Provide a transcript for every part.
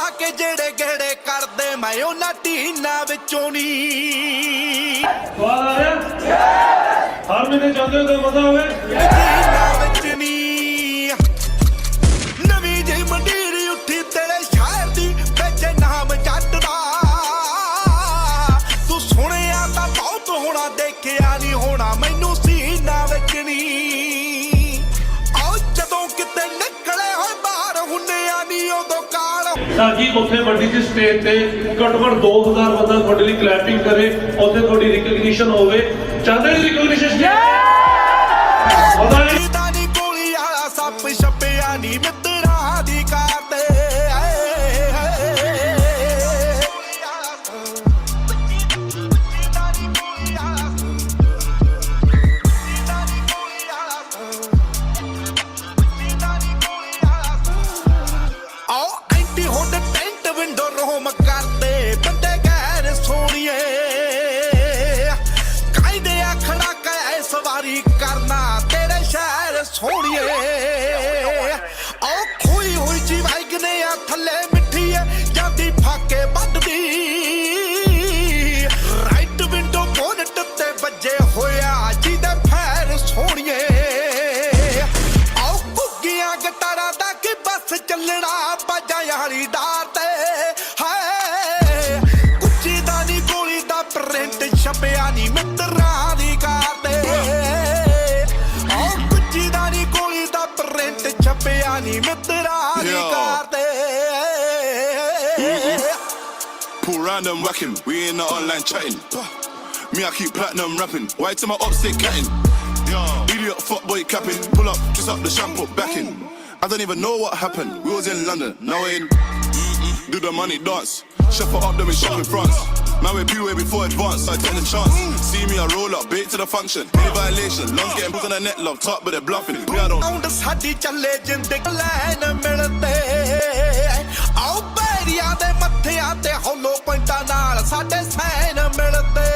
आके जेड़े गेड़े कर दे मैं उन्हां टीना विचों नी स्वाद आ रहा हर महीने चाहते हो तो मजा होवे टीना विच नी नवीं जी मंडीर उठी तेरे शहर दी विच नाम जट दा तू सुनिया तां बहुत होना देखिया नहीं होना मैनू सीना विच नी आओ जदों किते निकले होए बाहर हुन्निया नी उदों काल ताकि उत्थे वड्डी जी स्टेज ते घੱਟੋ ਘੱਟ 2000 ਬੰਦਾ ਤੁਹਾਡੇ ਲਈ ਕਲੈਪਿੰਗ ਕਰੇ ਉੱਥੇ ਤੁਹਾਡੀ ਰਿਕਗਨੀਸ਼ਨ ਹੋਵੇ ਚਾਹੁੰਦੇ ਜੀ ਰਿਕਗਨੀਸ਼ਨ ਪਤਾ ਨਹੀਂ ਦਾਨੀ ਗੋਲੀ ਵਾਲਾ ਸੱਪ ਛੱਪਿਆ ਨੀ ਮਿੱਤਰਾਂ ਦੀ ਕਾਰ ਤੇ ਆਓ ਐਂਟੀ ਹੁੱਡ ਟੈਂਟ ਵਿੰਡੋ ਰੋਮ ਕਰਦੇ ਬੰਦੇ ਗੈਰ ਸੋਣੀਏ ਕਾਇਦੇ ਆਖੜਾ ਕੈ ਸਵਾਰੀ ਕਰਨਾ ਤੇਰੇ ਸ਼ਹਿਰ ਸੋਣੀਏ ਆਓ ਖੋਈ ਹੋਈ ਜੀ ਵਾਇਗਨੇ ਆ ਥੱਲੇ ਮਿੱਠੀ ਐ ਜਾਂਦੀ ਫਾਕੇ ਵੱਢਦੀ ਰਾਈਟ ਵਿੰਡੋ ਬੋਨਟ ਤੇ ਵੱਜੇ ਹੋਇਆ ਜਿਹਦੇ ਫੈਰ ਸੋਣੀਏ ਆਓ ਕੁੱਗੀਆਂ ਗਟਾਰਾਂ ਦਾ ਕਿ ਬੱਸ ਚੱਲਣਾ ਬਾਜਾਂ ਵਾਲੀ ਡਾਰ ਤੇ ਹਾਏ ਕੁੱਚੀ ਦਾ ਨੀ ਗੋਲੀ ਦਾ ਪ੍ਰਿੰਟ ਛਪਿਆ ਨੀ ਮਿੱਤਰਾਂ ਦੀ ਕਾਰ ਤੇ ਆਓ ਕੁੱਚੀ ਦਾ ਨੀ ਗੋਲੀ ਦਾ ਪ੍ਰਿੰਟ ਛਪਿਆ ਨੀ ਮਿੱਤਰਾਂ ਦੀ ਕਾਰ ਤੇ Pull random whacking, we in the online chatting. Me, I keep platinum rapping. Why to my ops they catting? Idiot fuckboy capping. Pull up, just up the shampoo backing. I don't even know what happened. We was in London, now we're in. Do the money dance. Shuffle up, then we shop in France. Man, we way before advance, so I take the chance. See me, I roll up, bait to the function. Any violation, lungs getting put on the net, love talk, but they're bluffing. Me, I don't. ਆਉਂਡ ਸਾਡੀ ਚੱਲੇ ਜਿੰਦਗੀ ਲੈਣ ਮਿਲਦੇ ਆਓ ਬੈਰੀਆਂ ਦੇ ਮੱਥਿਆਂ ਤੇ ਹੌਲੋ ਪੁਆਇੰਟਾਂ ਨਾਲ ਸਾਡੇ ਸੈਨ ਮਿਲਦੇ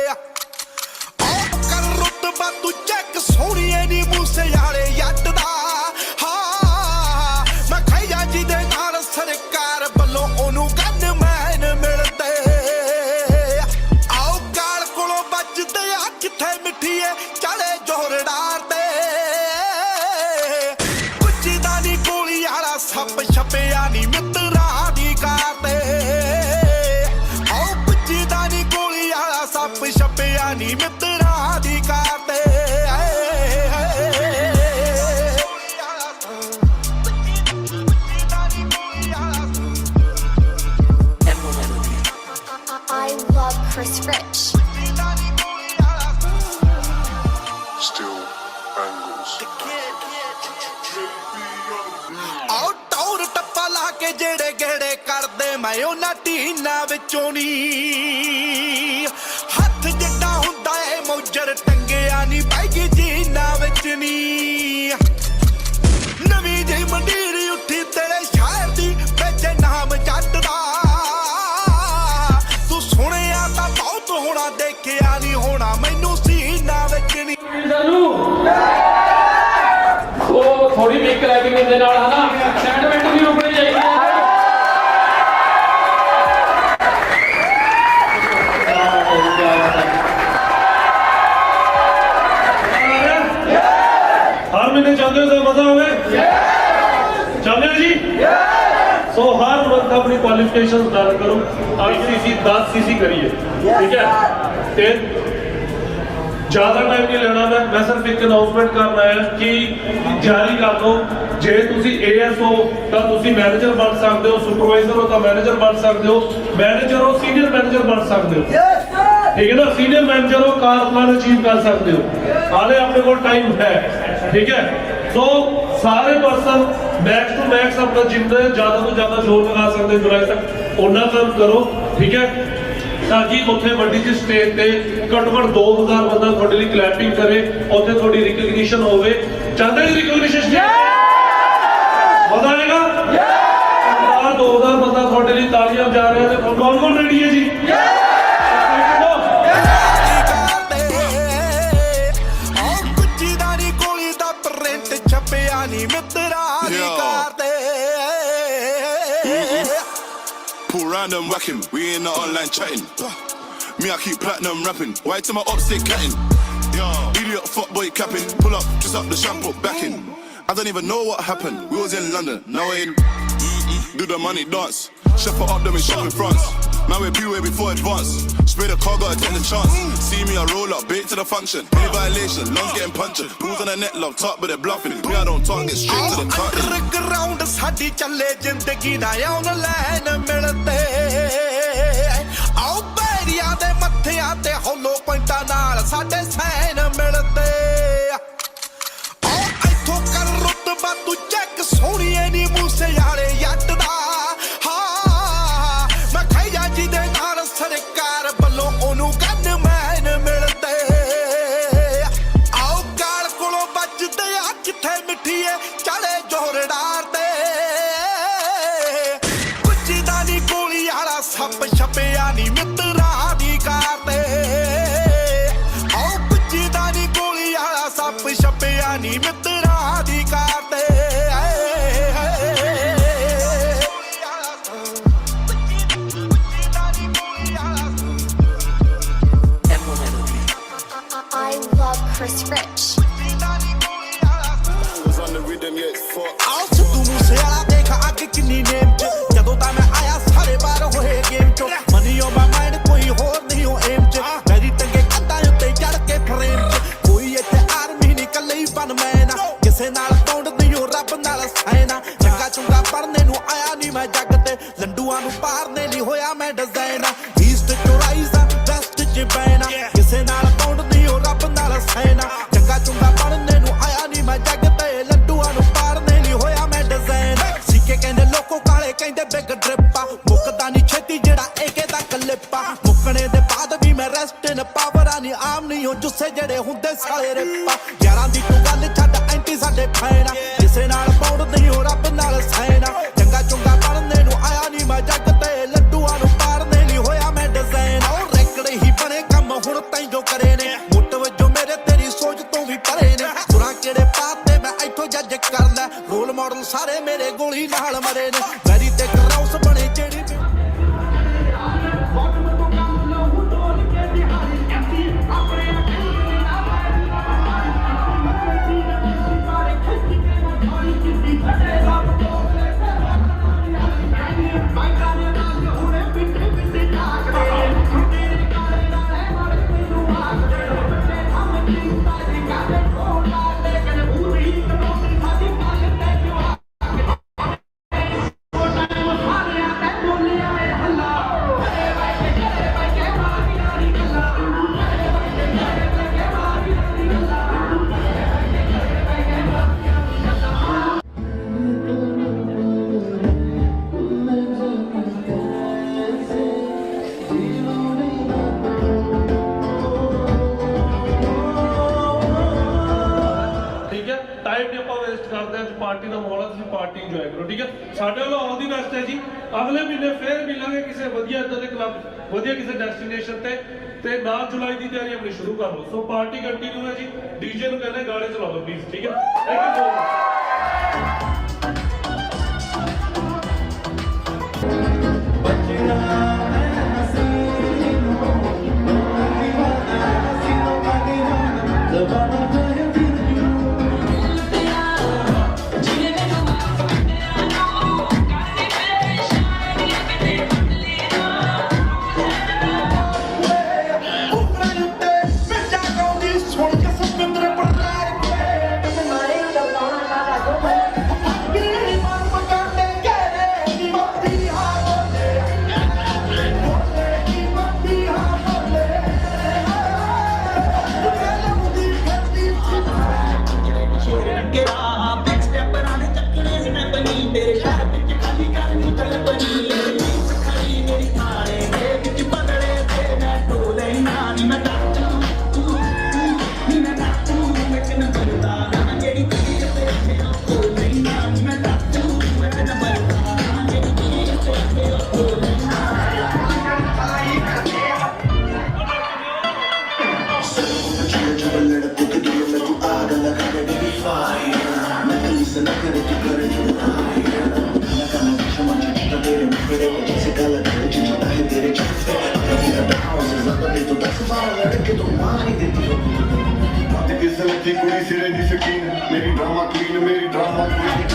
ਆਓ ਕਰ ਰੁਤਬਾ ਤੂੰ ਚੈੱਕ ਸੋਹਣੀਏ ਨੀ ਮੂਸੇ ਵਾਲੇ ਜੱਟ ਦਾ ਹਾਂ ਮੈਂ ਖਾਇਆ ਜਿਹਦੇ ਨਾਲ ਸਰਕਾਰ ਵੱਲੋਂ ਉਹਨੂੰ ਗਨਮੈਨ ਮਿਲਦੇ ਆਓ ਗਾਲ ਕੋਲੋਂ ਵੱਜਦੇ ਆ ਕਿੱਥੇ ਮਿੱਠੀਏ ਚੜੇ ਜੋਰਦਾਰ ਤੇ ਕੁੱਚੀ ਦਾ ਨੀ ਗੋਲੀ ਵਾਲਾ ਸੱਪ ਛਪਿਆ ਨੀ ਮਿੱਤਰਾਂ ਦੀ ਕਾਰ ਤੇ ਆਓ ਕੁੱਚੀ ਦਾ ਨੀ ਗੋਲੀ ਵਾਲਾ ਸੱਪ ਛਪਿਆ ਨੀ ਮਿੱਤਰਾਂ ਦੀ ਕਾਰ ਤੇ I love Chris Rich. Still angles. ਆਓ ਟੌਰ ਟੱਪਾ ਲਾ ਕੇ ਜਿਹੜੇ ਗੇੜੇ ਕਰਦੇ ਮੈਂ ਉਹਨਾਂ ਟੀਨਾ ਵਿਚੋਂ ਨੀ ਹੱਥ ਜਿੱਡਾ ਹੁੰਦਾ ਏ ਮੌਜਰ ਟੰਗਿਆ ਨੀ ਪੈਗੀ ਜੀਨਾ ਵਿੱਚ ਨੀ ਨਵੀਂ ਜਿਹੀ ਮੰਡੀਰ ਉੱਠੀ ਤੇਰੇ ਸ਼ਹਿਰ ਦੀ ਵਿੱਚ ਨਾਮ ਜੱਟ ਦਾ ਤੂੰ ਸੁਣਿਆ ਤਾਂ ਬਹੁਤ ਹੋਣਾ ਦੇਖਿਆ ਨਹੀਂ ਹੋਣਾ ਮੈਨੂੰ ਸੀਨਾ ਵਿੱਚ ਨੀ ਉਹ ਥੋੜੀ ਮੇਕ ਕਰਾਈਂਗ ਦੇ ਨਾਲ ਹਨਾ ਸੈਂਟੀਮੈਂਟ ਵੀ ਰੁਕਣੀ ਚਾਹੀਦੀ ਹੈ ਹਰ ਮਹੀਨੇ ਚਾਹੁੰਦੇ ਹੋ ਤਾਂ ਮਜ਼ਾ ਹੋਵੇ ਚਾਹੁੰਦੇ ਹੋ ਜੀ ਸੋ ਹਰ ਮੰਥ ਆਪਣੀ ਕੁਆਲੀਫਿਕੇਸ਼ਨ ਦਰਜ ਕਰੋ 8cc 10cc ਕਰੀਏ ਠੀਕ ਹੈ ਤੇ ਜ਼ਿਆਦਾ ਟਾਈਮ ਨਹੀਂ ਲੈਣਾ ਮੈਂ ਸਿਰਫ ਇੱਕ ਅਨਾਉਂਸਮੈਂਟ ਕਰਨਾ ਹੈ ਕਿ ਜਾਰੀ ਕਰ ਲਓ ਜੇ ਤੁਸੀਂ ਏਐਸ ਹੋ ਤਾਂ ਤੁਸੀਂ ਮੈਨੇਜਰ ਬਣ ਸਕਦੇ ਹੋ ਸੁਪਰਵਾਈਜ਼ਰ ਹੋ ਤਾਂ ਮੈਨੇਜਰ ਬਣ ਸਕਦੇ ਹੋ ਮੈਨੇਜਰ ਹੋ ਸੀਨੀਅਰ ਮੈਨੇਜਰ ਬਣ ਸਕਦੇ ਹੋ ਠੀਕ ਹੈ ਨਾ ਸੀਨੀਅਰ ਮੈਨੇਜਰ ਹੋ ਕਾਰ ਪਲਾਨ ਅਚੀਵ ਕਰ ਸਕਦੇ ਹੋ ਹਾਲੇ ਆਪਣੇ ਕੋਲ ਟਾਈਮ ਹੈ ਠੀਕ ਹੈ ਸੋ ਸਾਰੇ ਪਰਸਨ ਮੈਕਸ ਟੂ ਮੈਕਸ ਆਪਣਾ ਜਿੰਨਾ ਜ਼ਿਆਦਾ ਤੋਂ ਜ਼ਿਆਦਾ ਜ਼ੋਰ ਲਗਾ ਸਕਦੇ ਜੁਲਾਈ ਤੱਕ ਉਹਨਾਂ ਕੰਮ ਕਰੋ ਠੀਕ ਹੈ ਤਾकि ਉੱਥੇ ਵੱਡੀ ਜੀ ਸਟੇਜ ਤੇ ਘੱਟੋ ਘੱਟ 2000 ਬੰਦਾ ਤੁਹਾਡੇ ਲਈ ਕਲੈਪਿੰਗ ਕਰੇ ਉੱਥੇ ਤੁਹਾਡੀ ਰਿਕਗਨੀਸ਼ਨ ਹੋਵੇ ਚਾਹੁੰਦੇ ਜੀ ਰਿਕਗਨੀਸ਼ਨ ਮਜ਼ਾ ਆਏਗਾ 2000 ਬੰਦਾ ਤੁਹਾਡੇ ਲਈ ਤਾਲੀਆਂ ਵਜਾ ਰਿਹਾ ਤੇ ਕੌਣ ਕੌਣ ਰੈਡੀ ਹੈ ਜੀ ਨੀ ਮਿੱਤਰਾਂ ਦੀ ਕਾਰ ਤੇ Pull round and whack him, we in the online chatting. Me, I keep platinum rapping. Why to my ups they catting? Idiot fuckboy capping. Pull up, just up the shampoo back in. I don't even know what happened. We was in London, now we're in. Do the money dance. Shepherd up them in shop in France. Man, we're way before advance. Spray the car, gotta take the chance. See me, I roll up, bait to the function. Any violation, lungs getting punctured. Pools on the net, love, talk, but they're bluffing. Me, I don't talk, get straight to the cut. Underground ਸਾਡੀ ਚੱਲੇ ਜ਼ਿੰਦਗੀ ਦਾ online ਮਿਲਦੇ ਆਓ ਬੈਰੀਆਂ ਦੇ ਮੱਥਿਆਂ ਤੇ ਹੌਲੋ ਪੁਆਇੰਟਾਂ ਨਾਲ ਸਾਡੇ sign ਮਿਲਦੇ ਆਓ ਇੱਥੋਂ ਕਰ ਰੁਤਬਾ ਤੂੰ ਚੈੱਕ ਸੋਹਣੀਏ ਨੀ ਮੂਸੇ ਵਾਲੇ ਜੱਟ ਦਾ ਹਾਂ ਮੈਂ ਖਈਆ ਜੀ ਦੇ ਨਾਲ ਸਰਕਾਰ ਵੱਲੋਂ ਉਹਨੂੰ ਗਨਮੈਨ ਮਿਲਦੇ ਆਓ ਗਾਲ ਕੋਲੋਂ ਵੱਜਦੇ ਆ ਕਿੱਥੇ ਮਿੱਠੀਏ ਚੜੇ ਜੋਰਦਾਰ ਤੇ ਕੁੱਚੀ ਦਾ ਨੀ ਗੋਲੀ ਵਾਲਾ ਸੱਪ ਛਪਿਆ ਨੀ ਮਿੱਤਰਾਂ ਦੀ ਕਾਰ ਤੇ ਆਓ ਕੁੱਚੀ ਦਾ ਨੀ ਗੋਲੀ ਵਾਲਾ ਸੱਪ ਛਪਿਆ ਨੀ ਮਿੱਤਰਾਂ ਦੀ ਕਾਰ ਤੇ I love Chris Rich. Was on the rhythm, yeah, it's fuck. ਆਓ ਸਿੱਧੂ ਮੂਸੇਵਾਲਾ ਦੇਖ ਅੱਗ ਕਿੰਨੀ ਨੇਮ ਚ ਜਦੋਂ ਤਾਂ ਮੈਂ ਆਇਆ ਸਾਰੇ ਬਾਹਰ ਹੋਏ ਗੇਮ ਚੋਂ ਮਨੀ ਓ ਮਾਈ ਮਾਈਂਡ ਕੋਈ ਹੋਰ ਨਹੀਂ ਹੋ ਏਮ ਚ ਮੇਰੀ ਟੰਗੇ ਕੰਧਾਂ ਉੱਤੇ ਚੜ ਕੇ ਫਰੇਮ ਚ ਕੋਈ ਇੱਥੇ ਆਰਮੀ ਨਹੀਂ ਕੱਲੇ ਹੀ ਬਨਮੈਨ ਕਿਸੇ ਨਾਲ ਕੌਂਡ ਨਹੀਂ ਹੋ ਰੱਬ ਨਾਲ ਸੈਨਾ ਚੰਗਾ ਚੁੰਗਾ ਪੜਨੇ ਨੂੰ ਆਇਆ ਨਹੀਂ ਮੈਂ ਜੱਗ ਤੇ ਲੰਡੂਆਂ ਨੂੰ ਪਾਰਨੇ ਲਈ ਹੋਇਆ ਮੈਂ ਡਿਜ਼ਾਈਨ ਈਸਟ ਚੋਂ ਰਾਈਜ਼ ਆ ਵੈਸਟ ਚ ਬੈਨਾ ਕਿਸੇ ਨਾਲ ਕੌਂਡ ਨਹੀਂ ਹੋ ਰੱਬ ਨਾਲ ਸੈਨਾ ਚੰਗਾ ਚੁੰਗਾ ਪੜਨੇ ਨੂੰ ਆਇਆ ਨਹੀਂ ਮੈਂ ਜੱਗ ਤੇ ਲੰਡੂਆਂ ਨੂੰ ਪਾਰਨੇ ਲਈ ਹੋਇਆ ਮੈਂ ਡਿਜ਼ਾਈਨ ਸਿੱਕੇ ਕਹਿੰਦੇ ਲੋਕੋ ਕਾਲੇ ਕਹਿੰਦੇ ਬਿਗ ਡ੍ਰਿਪਾ ਮੁੱਕਦਾ ਨਹੀਂ ਛੇਤੀ ਜਿਹੜਾ ਏਕੇ ਦਾ ਕਲਿੱਪਾ ਮੁੱਕਣੇ ਦੇ ਬਾਅਦ ਵੀ ਮੈਂ ਰੈਸਟ ਇਨ ਪਾਵਰ ਨਹੀਂ ਆਮ ਨਹੀਂ ਹੋ ਜੁੱਸੇ ਜਿਹੜੇ ਹੁੰਦੇ ਸਾਲੇ ਰਿਪਾ ਯਾਰਾਂ ਦੀ ਤੂੰ ਗੱਲ ਛੱਡ ਐਂਟੀ ਸਾਡੇ ਫੈਨਾ ਕਿਸੇ ਨਾਲ ਪੌੜ ਨਹੀਂ ਹੋ ਰੱਬ ਨਾਲ ਸੈਨਾ ਚੰਗਾ ਚੁੰਗਾ ਪੜਨੇ ਨੂੰ ਆਇਆ ਨਹੀਂ ਮੈਂ ਜੱਗ ਤੇ ਲੱਡੂਆਂ ਨੂੰ ਪਾਰਨੇ ਲਈ ਹੋਇਆ ਮੈਂ ਡਿਜ਼ਾਈਨ ਉਹ ਰੈਕੜੇ ਹੀ ਬਣੇ ਕੰਮ ਹੁਣ ਤਾਈਂ ਜੋ ਕਰੇ ਨੇ ਮੁੱਟ ਵਜੋਂ ਮੇਰੇ ਤੇਰੀ ਸੋਚ ਤੋਂ ਵੀ ਪਰੇ ਨੇ ਸੁਰਾਂ ਕਿਹੜੇ ਪਾਤੇ ਮੈਂ ਇੱਥੋਂ ਜੱਜ ਕਰਦਾ ਰੋਲ ਮਾਡਲ ਸਾਰੇ ਮੇਰੇ ਗੋਲੀ ਨਾਲ ਮਰੇ ਨੇ ਵੈਰੀ ਤੇ ਕਰਾਉਸ ਬਣੇ ਜਿਹੜੀ ਪਾਰਟੀ ਦਾ ਮਾਹੌਲ ਤੁਸੀਂ ਪਾਰਟੀ ਇੰਜੋਏ ਕਰੋ ਠੀਕ ਹੈ ਸਾਡੇ ਵੱਲੋਂ ਆਲ ਦੀ ਬੈਸਟ ਹੈ ਜੀ ਅਗਲੇ ਮਹੀਨੇ ਫੇਰ ਮਿਲਾਂਗੇ ਕਿਸੇ ਵਧੀਆ ਇਦਾਂ ਦੇ ਕਲੱਬ ਵਧੀਆ ਕਿਸੇ ਡੈਸਟੀਨੇਸ਼ਨ ਤੇ 9 ਜੁਲਾਈ ਦੀ ਤਿਆਰੀ ਆਪਣੀ ਸ਼ੁਰੂ ਕਰ ਲਓ ਸੋ ਪਾਰਟੀ ਕੰਟੀਨਿਊ ਹੈ ਜੀ ਡੀਜੇ ਨੂੰ ਕਹਿੰਦੇ ਗਾਣੇ ਚਲਾ ਲਓ ਪਲੀਜ਼ ਠੀਕ ਹੈ ਥੈਂਕ ਯੂ बदे तो 10-12 लड़के तो मार ही देती हो बात किस्मत की कुड़ी सिरे दी शकीन मेरी ड्रामा क्वीन मेरी ड्रामा क्वीन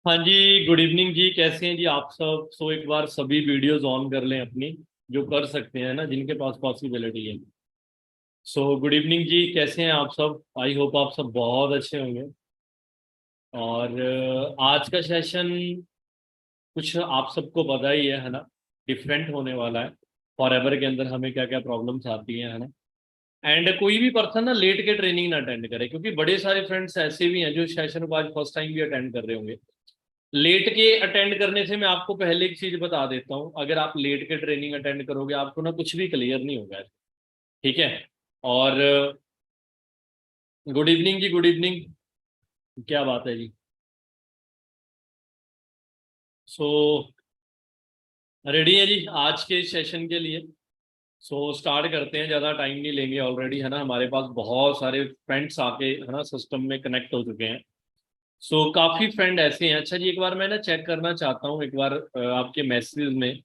हाँ जी, गुड इवनिंग जी। कैसे हैं जी आप सब? एक बार सभी वीडियोस ऑन कर लें अपनी, जो कर सकते हैं ना, जिनके पास पॉसिबिलिटी है। गुड इवनिंग जी, कैसे हैं आप सब? आई होप आप सब बहुत अच्छे होंगे। और आज का सेशन कुछ आप सबको पता ही है ना, डिफरेंट होने वाला है। फॉरएवर के अंदर हमें क्या क्या प्रॉब्लम्स आती हैं, है ना। एंड कोई भी पर्सन ना लेट के ट्रेनिंग ना अटेंड करे, क्योंकि बड़े सारे फ्रेंड्स ऐसे भी हैं जो सेशन को आज फर्स्ट टाइम भी अटेंड कर रहे होंगे। लेट के अटेंड करने से मैं आपको पहले एक चीज बता देता हूँ, अगर आप लेट के ट्रेनिंग अटेंड करोगे आपको ना कुछ भी क्लियर नहीं होगा, ठीक है। और गुड इवनिंग जी, गुड इवनिंग। क्या बात है जी। रेडी है जी आज के सेशन के लिए? स्टार्ट करते हैं, ज़्यादा टाइम नहीं लेंगे। ऑलरेडी है ना हमारे पास बहुत सारे फ्रेंड्स आके है ना सिस्टम में कनेक्ट हो चुके हैं। काफ़ी फ्रेंड ऐसे हैं। अच्छा जी, एक बार मैं ना चेक करना चाहता हूँ एक बार आपके मैसेज में।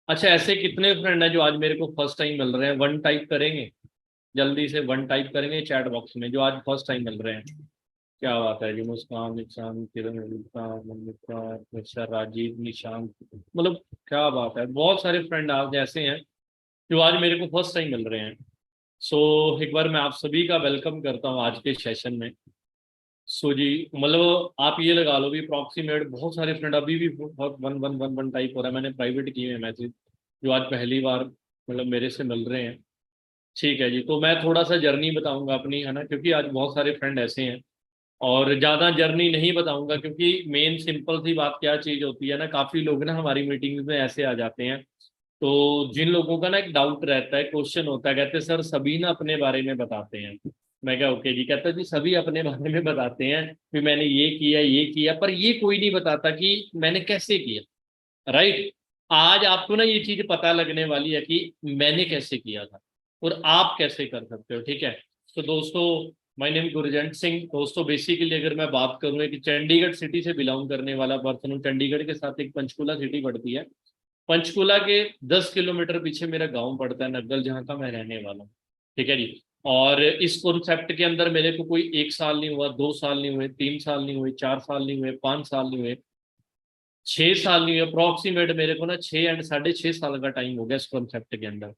अच्छा, ऐसे कितने फ्रेंड हैं जो आज मेरे को फर्स्ट टाइम मिल रहे हैं? वन टाइप करेंगे, जल्दी से वन टाइप करेंगे चैट बॉक्स में, जो आज फर्स्ट टाइम मिल रहे हैं। क्या बात है जी। मुस्कान, निशान, किरण, निशा, राजीव, निशान, मतलब क्या बात है। बहुत सारे फ्रेंड आज ऐसे हैं जो आज मेरे को फर्स्ट टाइम मिल रहे हैं। एक बार मैं आप सभी का वेलकम करता हूँ आज के सेशन में। जी, मतलब आप ये लगा लो भी अप्रॉक्सीमेट बहुत सारे फ्रेंड अभी भी बहुत one one one one type हो रहा है। मैंने प्राइवेट किए हैं मैसेज, जो आज पहली बार मतलब मेरे से मिल रहे हैं। ठीक है जी, तो मैं थोड़ा सा जर्नी बताऊंगा अपनी, है ना, क्योंकि आज बहुत सारे फ्रेंड ऐसे हैं। और ज़्यादा जर्नी नहीं बताऊंगा, क्योंकि मेन सिंपल सी बात क्या चीज़ होती है ना, काफ़ी लोग ना हमारी मीटिंग्स में ऐसे आ जाते हैं। तो जिन लोगों का ना एक डाउट रहता है, क्वेश्चन होता है, कहते हैं सर सभी ना अपने बारे में बताते हैं। मैं क्या ओके जी, कहता जी सभी अपने बारे में बताते हैं कि मैंने ये किया, पर ये कोई नहीं बताता कि मैंने कैसे किया। राइट, आज आपको ना ये चीज़ पता लगने वाली है कि मैंने कैसे किया था और आप कैसे कर सकते हो, ठीक है। तो दोस्तों, माय नेम गुरजंट सिंह। दोस्तों बेसिकली अगर मैं बात करूँ कि चंडीगढ़ सिटी से बिलोंग करने वाला पर्सन हूँ। चंडीगढ़ के साथ एक पंचकुला सिटी पड़ती है, पंचकुला के 10 किलोमीटर पीछे मेरा गांव पड़ता है नग्गल, जहाँ का मैं रहने वाला हूँ, ठीक है जी। और इस कॉन्सेप्ट के अंदर मेरे को कोई 1 साल नहीं हुआ, 2 साल नहीं हुए, 3 साल नहीं हुए, 4 साल नहीं हुए, 5 साल नहीं हुए, 6 साल नहीं हुए। अप्रॉक्सीमेट मेरे को ना 6 एंड 6.5 साल का टाइम हो गया इस कॉन्सेप्ट के अंदर।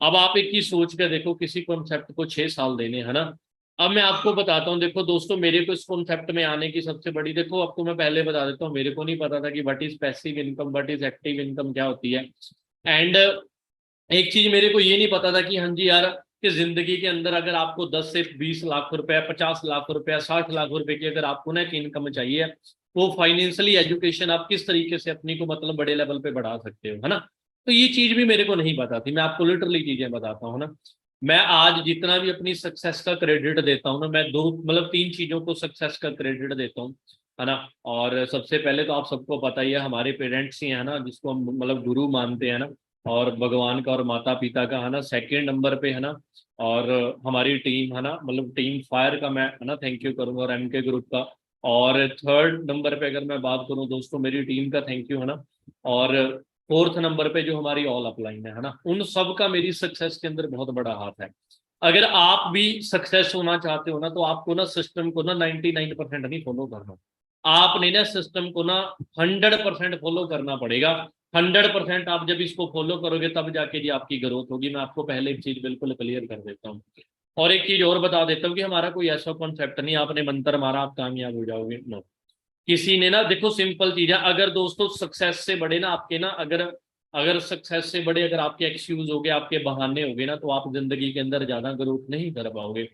अब आप एक ही सोच के देखो, किसी कॉन्सेप्ट को 6 साल देने, है ना। अब मैं आपको बताता हूँ, देखो दोस्तों, मेरे को इस कॉन्सेप्ट में आने की सबसे बड़ी, देखो आपको मैं पहले बता देता हूँ, मेरे को नहीं पता था कि what is passive income, what is active income क्या होती है। एंड एक चीज मेरे को ये नहीं पता था कि हाँ जी यार, कि जिंदगी के अंदर अगर आपको 10 से 20 लाख रुपए, 50 लाख रुपए, 60 लाख रुपए की अगर आपको ना एक इनकम चाहिए, वो फाइनेंशियली एजुकेशन आप किस तरीके से अपनी को मतलब बड़े लेवल पे बढ़ा सकते हो, है ना। तो ये चीज भी मेरे को नहीं पता थी, मैं आपको लिटरली चीजें बताता हूँ ना। मैं आज जितना भी अपनी सक्सेस का क्रेडिट देता हूँ ना, मैं दो मतलब तीन चीजों को सक्सेस का क्रेडिट देता हूँ, है ना। और सबसे पहले तो आप सबको पता ही है, हमारे पेरेंट्स ही है ना, जिसको हम मतलब गुरु मानते हैं ना, और भगवान का और माता पिता का, है ना, सेकंड नंबर पे, है ना। और हमारी टीम, है ना, मतलब टीम फायर का मैं, है ना, थैंक यू करूंगा, और एमके ग्रुप का। और थर्ड नंबर पे अगर मैं बात करूं दोस्तों, मेरी टीम का थैंक यू, है ना। और फोर्थ नंबर पे जो हमारी ऑल अपलाइन है ना, उन सब का मेरी सक्सेस के अंदर बहुत बड़ा हाथ है। अगर आप भी सक्सेस होना चाहते हो ना, तो आपको ना सिस्टम को ना 99% नहीं फॉलो करना, आपने ना सिस्टम को ना 100% फॉलो करना पड़ेगा। 100% आप जब इसको फॉलो करोगे तब जाके जी आपकी ग्रोथ होगी। मैं आपको पहले एक चीज बिल्कुल क्लियर कर देता हूँ, और एक चीज और बता देता हूँ कि हमारा कोई ऐसा कॉन्सेप्ट नहीं आपने मंत्र मारा आप कामयाब हो जाओगे, नो। किसी ने ना, देखो सिंपल चीज है, अगर दोस्तों सक्सेस से बड़े ना आपके ना, अगर अगर सक्सेस से बड़े अगर आपके एक्सक्यूज हो गए, आपके बहाने हो गए ना, तो आप जिंदगी के अंदर ज्यादा ग्रोथ नहीं कर पाओगे।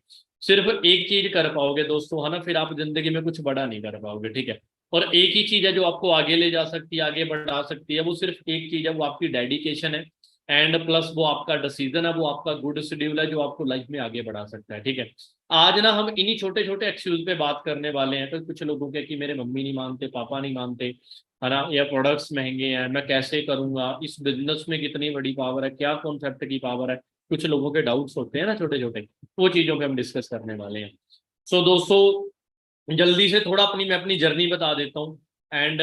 सिर्फ एक चीज कर पाओगे दोस्तों, है ना, फिर आप जिंदगी में कुछ बड़ा नहीं कर पाओगे, ठीक है। और एक ही चीज है जो आपको आगे ले जा सकती है, आगे बढ़ा सकती है, वो सिर्फ एक चीज है, वो आपकी डेडिकेशन है, एंड प्लस वो आपका डिसीजन है, वो आपका गुड शेड्यूल है जो आपको लाइफ में आगे बढ़ा सकता है, ठीक है। आज ना हम इन्हीं छोटे छोटे एक्सक्यूज पे बात करने वाले हैं। तो कुछ लोगों के कि मेरे मम्मी नहीं मानते, पापा नहीं मानते, है ना, या प्रोडक्ट्स महंगे हैं, मैं कैसे करूंगा, इस बिजनेस में कितनी बड़ी पावर है, क्या कॉन्सेप्ट की पावर है, कुछ लोगों के डाउट्स होते हैं ना छोटे छोटे, वो चीजों पे हम डिस्कस करने वाले हैं। सो दोस्तों, जल्दी से थोड़ा अपनी मैं अपनी जर्नी बता देता हूँ, एंड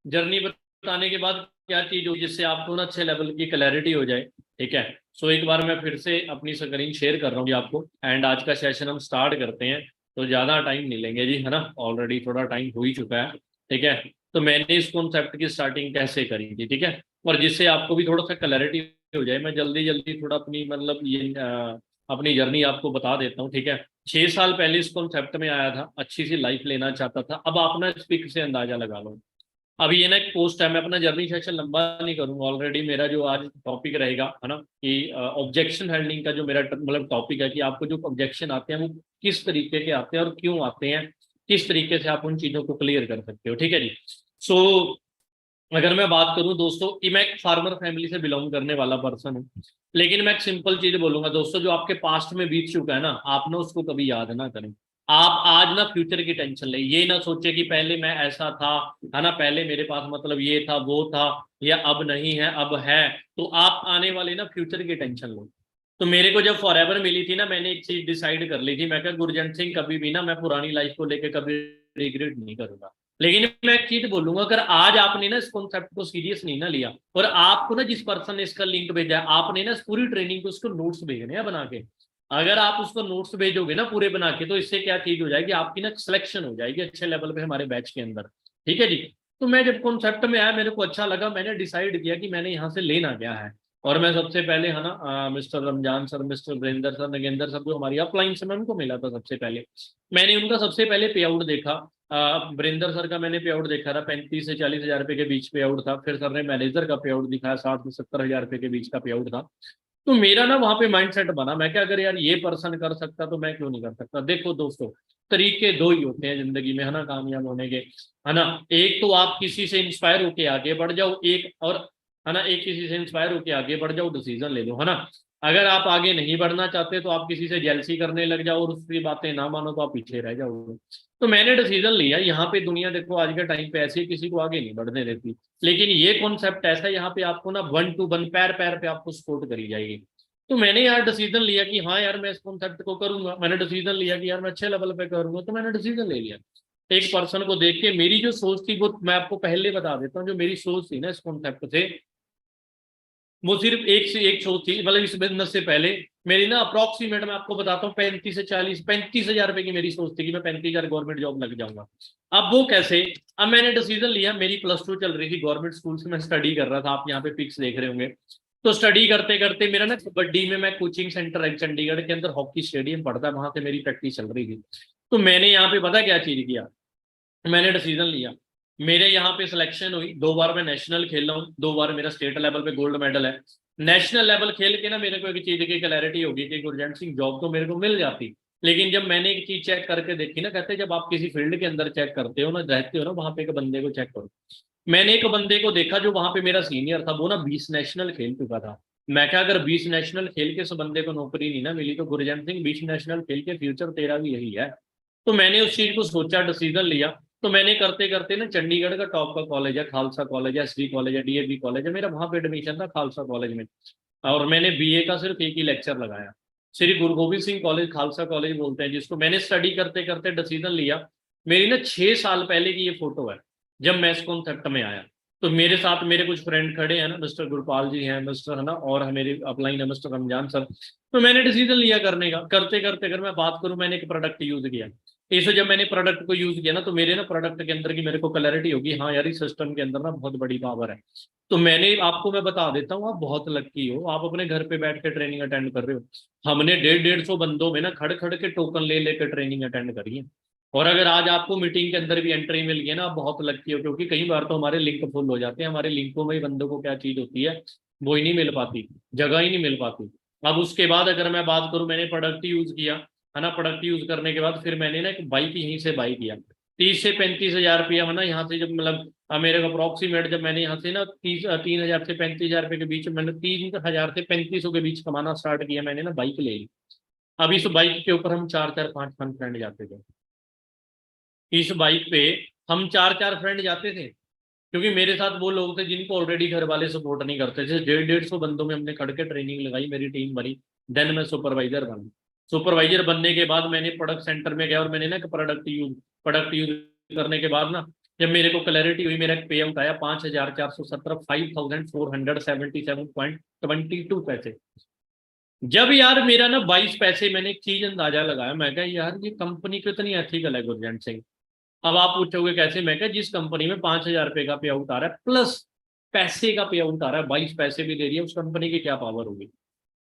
जर्नी बताने के बाद क्या चीज हो जिससे आपको ना अच्छे लेवल की क्लैरिटी हो जाए, ठीक है। सो एक बार मैं फिर से अपनी स्क्रीन शेयर कर रहा हूँ जी आपको, एंड आज का सेशन हम स्टार्ट करते हैं। तो ज्यादा टाइम नहीं लेंगे जी, है ना, ऑलरेडी थोड़ा टाइम हो ही चुका है, ठीक है। तो मैंने इस कॉन्सेप्ट की स्टार्टिंग कैसे करी थी, ठीक है, और जिससे आपको भी थोड़ा सा क्लैरिटी हो जाए, मैं जल्दी जल्दी थोड़ा अपनी मतलब ये अपनी जर्नी आपको बता देता हूँ, ठीक है। 6 साल पहले इस कॉन्सेप्ट में आया था, अच्छी सी लाइफ लेना चाहता था। अब आप ना स्पीक से अंदाजा लगा लो, अभी ये ना एक पोस्ट है, मैं अपना जर्नी सेशन लंबा नहीं करूंगा, ऑलरेडी मेरा जो आज टॉपिक रहेगा, है ना, कि ऑब्जेक्शन हैंडलिंग का जो मेरा मतलब टॉपिक है, कि आपको जो ऑब्जेक्शन आते हैं वो किस तरीके के आते हैं और क्यों आते हैं, किस तरीके से आप उन चीजों को क्लियर कर सकते हो, ठीक है जी। सो अगर मैं बात करूं दोस्तों, कि मैं एक फार्मर फैमिली से बिलोंग करने वाला पर्सन हूं, लेकिन मैं एक सिंपल चीज बोलूंगा दोस्तों, जो आपके पास्ट में बीत चुका है ना, आप ना उसको कभी याद ना करें। आप आज ना फ्यूचर की टेंशन ले, ये ना सोचे कि पहले मैं ऐसा था, है ना, पहले मेरे पास मतलब ये था वो था, या अब नहीं है अब है। तो आप आने वाले ना फ्यूचर की टेंशन लो। तो मेरे को जब फॉरएवर मिली थी ना, मैंने एक चीज डिसाइड कर ली थी, मैं कहा गुरजंट सिंह कभी भी ना मैं पुरानी लाइफ को लेकर कभी रिग्रेट नहीं करूंगा। लेकिन मैं एक चीज बोलूंगा, अगर आज आपने ना इस कॉन्सेप्ट को सीरियस नहीं ना लिया, और आपको ना जिस पर्सन ने इसका लिंक भेजा है, आपने ना इस पूरी ट्रेनिंग को उसको नोट्स भेजने हैं बना के। अगर आप उसको नोट्स भेजोगे ना पूरे बना के, तो इससे क्या चीज हो जाएगी, आपकी ना सिलेक्शन हो जाएगी अच्छे लेवल पे हमारे बैच के अंदर, ठीक है जी। तो मैं जब कॉन्सेप्ट में आया, मेरे को अच्छा लगा, मैंने डिसाइड किया कि मैंने यहाँ से लेना क्या है। और मैं सबसे पहले, है ना, mister Ramzan sir, mister Virendra sir, Nagendra sir, जो हमारी अपलाइन से मैं उनको मिला था सबसे पहले, मैंने उनका सबसे पहले पे आउट देखा। वीरेंद्र सर का मैंने पे आउट देखा था, 35 से 40 हजार रुपए के बीच पे आउट था। फिर सर ने मैनेजर का पे आउट दिखाया, 60 से 70 हजार रुपए के बीच का पे आउट था। तो मेरा ना वहां पे माइंडसेट बना, मैं क्या, अगर यार ये पर्सन कर सकता तो मैं क्यों नहीं कर सकता। देखो दोस्तों, तरीके दो ही होते हैं जिंदगी में, है ना, कामयाब होने के, है ना। एक तो आप किसी से इंस्पायर होके आगे बढ़ जाओ, एक और, है ना, एक किसी से इंस्पायर होके आगे बढ़ जाओ, डिसीजन ले लो, है ना। अगर आप आगे नहीं बढ़ना चाहते तो आप किसी से जेलसी करने लग जाओ और उसकी बातें ना मानो तो आप पीछे रह जाओगे। तो मैंने डिसीजन लिया, यहाँ पे दुनिया देखो आज के टाइम पे ऐसी किसी को आगे नहीं बढ़ने देती, लेकिन ये कॉन्सेप्ट ऐसा है, यहाँ पे आपको ना 1 to 1 पैर पैर पे आपको सपोर्ट करी जाएगी। तो मैंने यार डिसीजन लिया कि हाँ यार मैं इस कॉन्सेप्ट को करूंगा, मैंने डिसीजन लिया कि यार मैं अच्छे लेवल पे करूंगा, तो मैंने डिसीजन ले लिया। एक पर्सन को देख के मेरी जो सोच थी, वो मैं आपको पहले बता देता हूँ, जो मेरी सोच थी ना इस कॉन्सेप्ट से, वो सिर्फ एक से एक सोच थी। मतलब इस बिजनेस से पहले मेरी ना अप्रोक्सीमेट मैं आपको बताता हूँ 35 हजार रुपए की मेरी सोच थी कि मैं 35,000 गवर्नमेंट जॉब लग जाऊंगा। अब वो कैसे, अब मैंने डिसीजन लिया, मेरी +2 चल रही थी, गवर्नमेंट स्कूल से मैं स्टडी कर रहा था, आप यहाँ पे पिक्स देख रहे होंगे। तो स्टडी करते करते मेरा ना कबड्डी में, मैं कोचिंग सेंटर है चंडीगढ़ के अंदर, हॉकी स्टेडियम पड़ता है, वहां से मेरी प्रैक्टिस चल रही थी। तो मैंने यहाँ पे पता क्या चीज किया, मैंने डिसीजन लिया, मेरे यहाँ पे सिलेक्शन हुई, 2 बार मैं नेशनल खेल रहा हूँ, 2 बार मेरा स्टेट लेवल पे गोल्ड मेडल है। नेशनल लेवल खेल के ना मेरे को एक चीज की क्लैरिटी होगी कि गुरजंट सिंह जॉब तो मेरे को मिल जाती, लेकिन जब मैंने एक चीज चेक करके देखी ना, कहते हैं जब आप किसी फील्ड के अंदर चेक करते हो ना, रहते हो ना, वहां पे एक बंदे को चेक करो। मैंने एक बंदे को देखा जो वहां पे मेरा सीनियर था, वो ना 20 नेशनल खेल चुका था। मैं क्या, अगर 20 नेशनल खेल के इस बंदे को नौकरी नहीं ना मिली तो गुरजंत सिंह 20 नेशनल खेल के फ्यूचर तेरा भी यही है। तो मैंने उस चीज को सोचा, डिसीजन लिया। तो मैंने करते करते ना, चंडीगढ़ का टॉप का कॉलेज है, खालसा कॉलेज है, एसडी कॉलेज है, डीएवी कॉलेज है, मेरा वहां पे एडमिशन था खालसा कॉलेज में। और मैंने बीए का सिर्फ एक ही लेक्चर लगाया। श्री गुरु गोबिंद सिंह कॉलेज, खालसा कॉलेज बोलते हैं जिसको। मैंने स्टडी करते करते डिसीजन लिया। मेरी ना 6 साल पहले की ये फोटो है, जब मैं इस कॉन्सेप्ट में आया। तो मेरे साथ मेरे कुछ फ्रेंड खड़े हैं ना, मिस्टर गुरपाल जी हैं, मिस्टर है ना, और मेरे अपलाइन है मिस्टर रमजान सर। तो मैंने डिसीजन लिया करने का। करते करते अगर मैं बात करूं, मैंने एक प्रोडक्ट यूज किया। इसे जब मैंने प्रोडक्ट को यूज किया ना, तो मेरे ना प्रोडक्ट के अंदर की मेरे को क्लैरिटी होगी, हाँ यार इस सिस्टम के अंदर ना बहुत बड़ी पावर है। तो मैंने आपको, मैं बता देता हूँ, आप बहुत लक्की हो, आप अपने घर पे बैठ के ट्रेनिंग अटेंड कर रहे हो। हमने 150 बंदों में ना खड़ खड़ के टोकन ले लेकर ट्रेनिंग अटेंड करी है। और अगर आज आपको मीटिंग के अंदर भी एंट्री मिल गई ना, आप बहुत लक्की हो, क्योंकि कई बार तो हमारे लिंक फुल हो जाते हैं। हमारे लिंकों में ही बंदों को क्या चीज होती है, वो ही नहीं मिल पाती, जगह ही नहीं मिल पाती। अब उसके बाद अगर मैं बात करूं, मैंने प्रोडक्ट यूज किया है ना, प्रोडक्ट यूज करने के बाद फिर मैंने ना एक बाइक यहीं से बाई किया। 30 से 35 हजार रुपया है ना, यहाँ से जब मतलब मेरे को अप्रोक्सीमेट, जब मैंने यहाँ से ना 3,000 से 35,000 रुपये के बीच, मैंने 3,000 से 3500 के बीच कमाना स्टार्ट किया। मैंने ना बाइक ले ली। अब इस बाइक के ऊपर हम 4-4-5 फ्रेंड जाते थे। इस बाइक पे हम 4-4 फ्रेंड जाते थे, क्योंकि मेरे साथ वो लोग थे जिनको ऑलरेडी घर वाले सपोर्ट नहीं करते थे। 150 बंदों में हमने खड़ के ट्रेनिंग लगाई, मेरी टीम बनी। देन मैं सुपरवाइजर बना। सुपरवाइजर बनने के बाद मैंने प्रोडक्ट सेंटर में गया और मैंने ना प्रोडक्ट यूज करने के बाद ना, जब मेरे को क्लैरिटी हुई, मेरा एक पे आउट आया 5,417 5,477.22 पैसे। जब यार मेरा ना 22 पैसे, मैंने एक चीज अंदाजा लगाया, मैं कहा यार ये कंपनी कितनी एथिकल है गुरजंत सिंह। अब आप पूछोगे कैसे, मैं कहा जिस कंपनी में 5,000 रुपए का पे आउट आ रहा है प्लस पैसे का पे आउट आ रहा है, 22 पैसे भी दे रही है, उस कंपनी की क्या पावर होगी।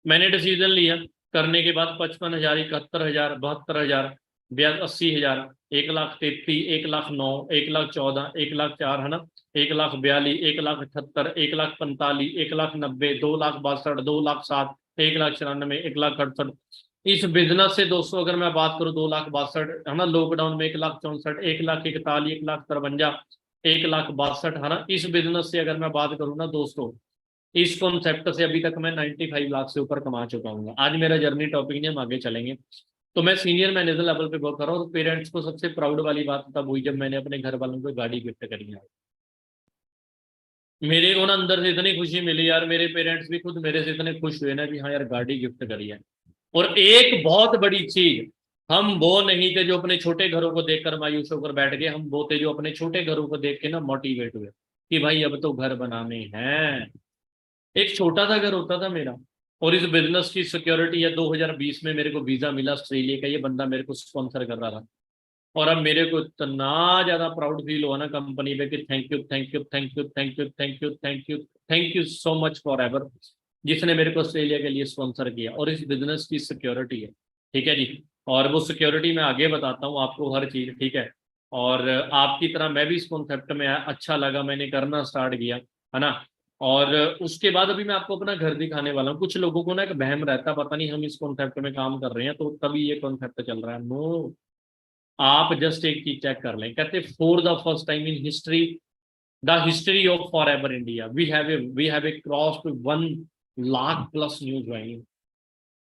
मैंने डिसीजन लिया। करने के बाद 55,000, 71,000, 72,000, 80,000, 1,33,000, 1,09,000, 1,14,000, 1,04,000 है ना, 1,42,000, 1,78,000, 1,45,000, 1,90,000, 2,62,000, 2,07,000, 1,94,000, 1,68,000। इस बिजनेस से दोस्तों अगर मैं बात करूं 2,62,000 है ना, लॉकडाउन में 1,64,000, 1,41,000, 1,53,000, 1,62,000 है ना। इस बिजनेस से अगर मैं बात करूं ना दोस्तों, इस कॉन्सेप्ट से अभी तक मैं 95 लाख से ऊपर कमा चुका हूँ। आज मेरा जर्नी टॉपिक नहीं, हम आगे चलेंगे। तो मैं सीनियर मैनेजर लेवल पे वर्क कर रहा हूँ। पेरेंट्स को सबसे प्राउड वाली बात तब हुई जब मैंने अपने घर वालों को गाड़ी गिफ्ट करी है। मेरे को ना अंदर से इतनी खुशी मिली यार, मेरे पेरेंट्स भी खुद मेरे से इतने खुश हुए ना भी हाँ यार गाड़ी गिफ्ट करी है। और एक बहुत बड़ी चीज, हम वो नहीं थे जो अपने छोटे घरों को देखकर मायूस होकर बैठ गए, हम वो थे जो अपने छोटे घरों को देख के ना मोटिवेट हुए कि भाई अब तो घर बनाने हैं। एक छोटा सा घर होता था मेरा, और इस बिजनेस की सिक्योरिटी है। 2020 में मेरे को वीजा मिला ऑस्ट्रेलिया का, ये बंदा मेरे को स्पॉन्सर कर रहा था। और अब मेरे को इतना ज्यादा प्राउड फील हुआ ना कंपनी पे कि thank you thank you thank you thank you thank you thank you thank you so much for ever, जिसने मेरे को ऑस्ट्रेलिया के लिए स्पॉन्सर किया। और इस बिजनेस की सिक्योरिटी है, ठीक है जी। और वो सिक्योरिटी मैं आगे बताता हूँ आपको हर चीज, ठीक है। और आपकी तरह मैं भी इस कॉन्सेप्ट में आया, अच्छा लगा, मैंने करना स्टार्ट किया, है ना। और उसके बाद अभी मैं आपको अपना घर दिखाने वाला हूँ। कुछ लोगों को ना एक वहम रहता, पता नहीं हम इस कॉन्सेप्ट में काम कर रहे हैं तो तभी ये कॉन्सेप्ट चल रहा है। नो, आप जस्ट एक चीज चेक कर लें, कहते for the first time in history, the history of for ever India, we have a cross to 1 lakh plus new joining.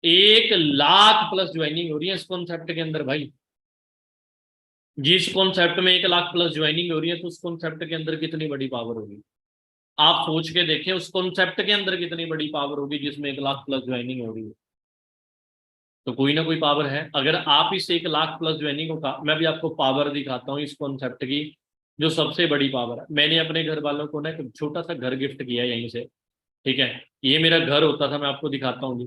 1 lakh plus joining हो रही है इस कॉन्सेप्ट के अंदर भाई। जिस कॉन्सेप्ट में 1 लाख प्लस ज्वाइनिंग हो रही है तो उस कॉन्सेप्ट के अंदर कितनी बड़ी पावर होगी, आप सोच के देखें। उस कॉन्सेप्ट के अंदर कितनी बड़ी पावर होगी जिसमें 1 लाख प्लस ज्वाइनिंग हो रही है। तो कोई ना कोई पावर है। अगर आप इस 1 लाख प्लस ज्वाइनिंग का, मैं भी आपको पावर दिखाता हूँ इस कॉन्सेप्ट की, जो सबसे बड़ी पावर है। मैंने अपने घर वालों को ना एक छोटा सा घर गिफ्ट किया यहीं से, ठीक है। ये मेरा घर होता था, मैं आपको दिखाता हूँ जी।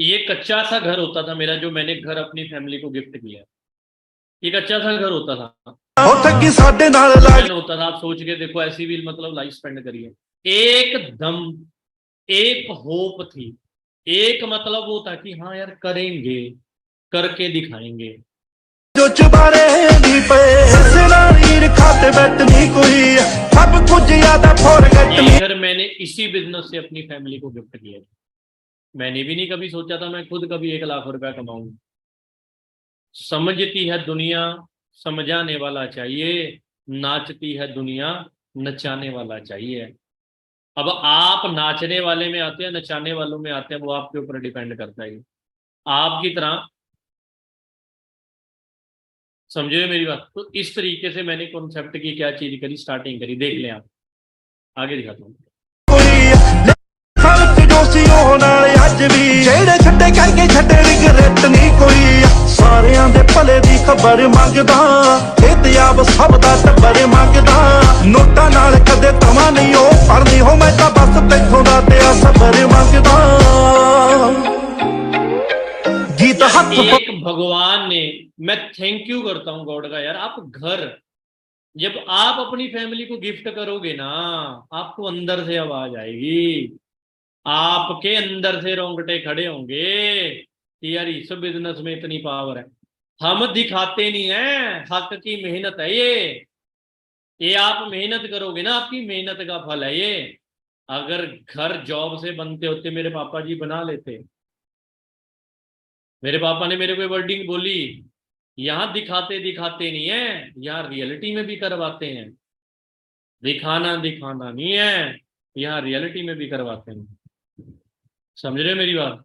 ये कच्चा सा घर होता था मेरा, जो मैंने घर अपनी फैमिली को गिफ्ट किया। ये कच्चा सा घर होता था, होता था। आप सोच के देखो, ऐसी भी मतलब लाइफ स्पेंड करिए। एकदम एक होप थी, एक मतलब वो था कि हाँ यार करेंगे, करके दिखाएंगे। जो चुबारे घर मैंने इसी बिजनेस से अपनी फैमिली को गिफ्ट किया। मैंने भी नहीं कभी सोचा था मैं खुद कभी 1 लाख रुपया कमाऊंगा। समझती है दुनिया, समझाने वाला चाहिए, नाचती है दुनिया, नचाने वाला चाहिए। अब आप नाचने वाले में आते हैं, नचाने वालों में आते हैं, वो आपके ऊपर डिपेंड करता है। आपकी तरह समझे मेरी बात। तो इस तरीके से मैंने कॉन्सेप्ट की क्या चीज करी, स्टार्टिंग करी, देख लें आप। आगे दिखाता हूँ। ਜਿਹੜੇ ਛੱਡੇ ਕਰਕੇ ਛੱਡੇ ਰਿਗਰੈਟ ਨਹੀਂ ਕੋਈ ਸਾਰਿਆਂ ਦੇ ਭਲੇ ਦੀ ਖਬਰ ਮੰਗਦਾ ਇਤਿਆਬ ਸਭ ਦਾ ਟੱਬਰ ਮੰਗਦਾ ਨੋਟਾਂ ਨਾਲ ਕਦੇ ਤਵਾ ਨਹੀਂ ਉਹ ਪੜਨੀ ਹੋ ਮੈਂ ਤਾਂ ਬਸ ਤੈਥੋਂ ਦਾ ਤੇ ਆ ਸਬਰ ਮੰਗਦਾ गीत हाथ एक भगवान ने, मैं थैंक यू करता हूँ गॉड का यार। आप घर, जब आप अपनी फैमिली को गिफ्ट करोगे ना, आपको अंदर से आवाज आएगी, आपके अंदर से रोंगटे खड़े होंगे कि यार इस बिजनेस में इतनी पावर है। हम दिखाते नहीं है, हक की मेहनत है ये आप मेहनत करोगे ना, आपकी मेहनत का फल है ये। अगर घर जॉब से बनते होते मेरे पापा जी बना लेते। मेरे पापा ने मेरे को वर्डिंग बोली, यहां दिखाते दिखाते नहीं है, यहाँ रियलिटी में भी करवाते हैं। दिखाना दिखाना नहीं है, यहाँ रियलिटी में भी करवाते हैं। समझ रहे हो मेरी बात?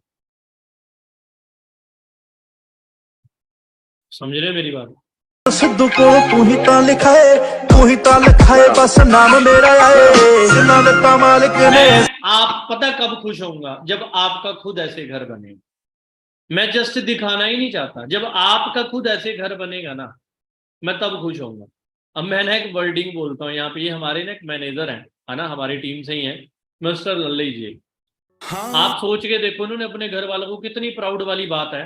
समझ रहे हो मेरी बात? सिद्धू को तू ही ता लिखाए बस नाम मेरा आए सिना मालिक ने आप पता कब खुश होऊंगा? जब आपका खुद ऐसे घर बने। मैं जस्ट दिखाना ही नहीं चाहता, जब आपका खुद ऐसे घर बनेगा ना, मैं तब खुश होऊंगा। अब मैं ना एक वर्डिंग बोलता हूँ यहाँ पे, ये हमारे ना एक मैनेजर है ना, हमारी टीम से ही है, मिस्टर लल्ली जी। आप सोच के देखो उन्होंने अपने घर वालों को, कितनी प्राउड वाली बात है।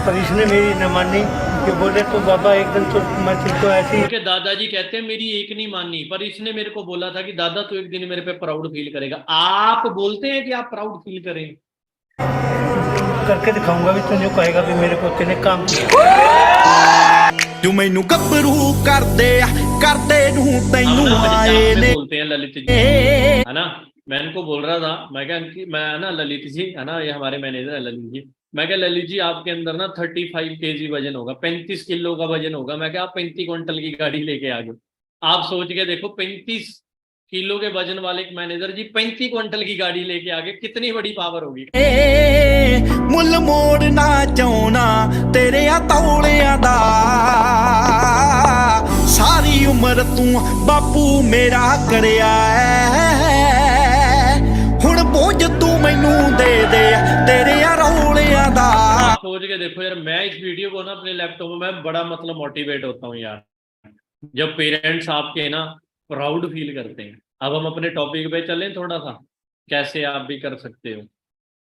पर इसने मेरी न मानी कि बोले तो बाबा एक दिन तो मैं तुझको ऐसी। उनके दादाजी कहते हैं मेरी एक नहीं मानी, पर इसने मेरे को बोला था कि दादा तू एक दिन मेरे पे प्राउड फील करेगा। आप बोलते हैं कि आप प्राउड फील करें? करके दिखाऊंगा भी, तू जो कहेगा भी मेरे को तेने काम किया। तू मैनू गबरू करदे नू तैनू आए ने बोलते हैं ललित जी, है ना। मैं इनको बोल रहा था, मैं क्या मैं ना ललित जी है ना, ये हमारे मैनेजर है ललित जी। मैं क्या ललित जी आपके अंदर ना 35 kg वजन होगा, 35 किलो का वजन होगा। मैं क्या आप 35 क्विंटल की गाड़ी लेके आ गए। आप सोच के देखो, 35 किलो के वजन वाले एक मैनेजर जी 35 क्विंटल की गाड़ी लेके आगे, कितनी बड़ी पावर होगी। मुल मोड़ना चाहना तेरे तौलियां दा सारी उम्र तू बापू मेरा करया हुण बोझ तू मैनू दे तेरे रौलियां दा। आप सोच के देखो यार, मैं इस वीडियो को ना अपने लैपटॉप में मैं बड़ा मतलब मोटिवेट होता हूँ यार, जब पेरेंट्स आपके ना प्राउड फील करते हैं। अब हम अपने टॉपिक पे चलें थोड़ा सा, कैसे आप भी कर सकते हो,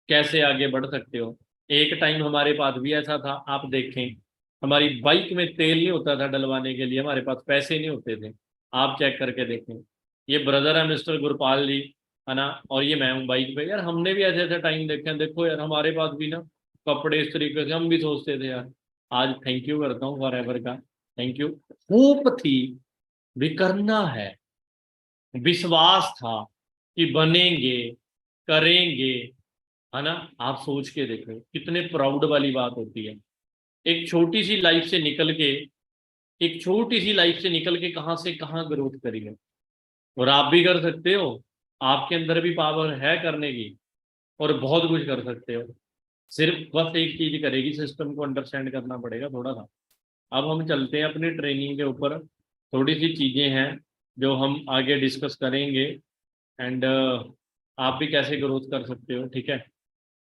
कैसे आगे बढ़ सकते हो। एक टाइम हमारे पास भी ऐसा था, आप देखें हमारी बाइक में तेल नहीं होता था डलवाने के लिए, हमारे पास पैसे नहीं होते थे। आप चेक करके देखें, ये ब्रदर है मिस्टर गुरपाल जी, है ना, और ये मैं हूँ बाइक पे। यार हमने भी ऐसे ऐसे टाइम देखे हैं, देखो यार हमारे पास भी ना कपड़े इस तरीके से हम भी सोचते थे यार। आज थैंक यू करता हूँ फॉर एवर का, थैंक यू। होप थी, भी करना है, विश्वास था कि बनेंगे, करेंगे, है ना। आप सोच के देखो कितने प्राउड वाली बात होती है। एक छोटी सी लाइफ से निकल के, एक छोटी सी लाइफ से निकल के कहाँ से कहाँ ग्रोथ करी है। और आप भी कर सकते हो, आपके अंदर भी पावर है करने की, और बहुत कुछ कर सकते हो। सिर्फ बस एक चीज करेगी, सिस्टम को अंडरस्टैंड करना पड़ेगा थोड़ा सा। अब हम चलते हैं अपनी ट्रेनिंग के ऊपर, थोड़ी सी चीजें हैं जो हम आगे डिस्कस करेंगे, एंड आप भी कैसे ग्रोथ कर सकते हो, ठीक है।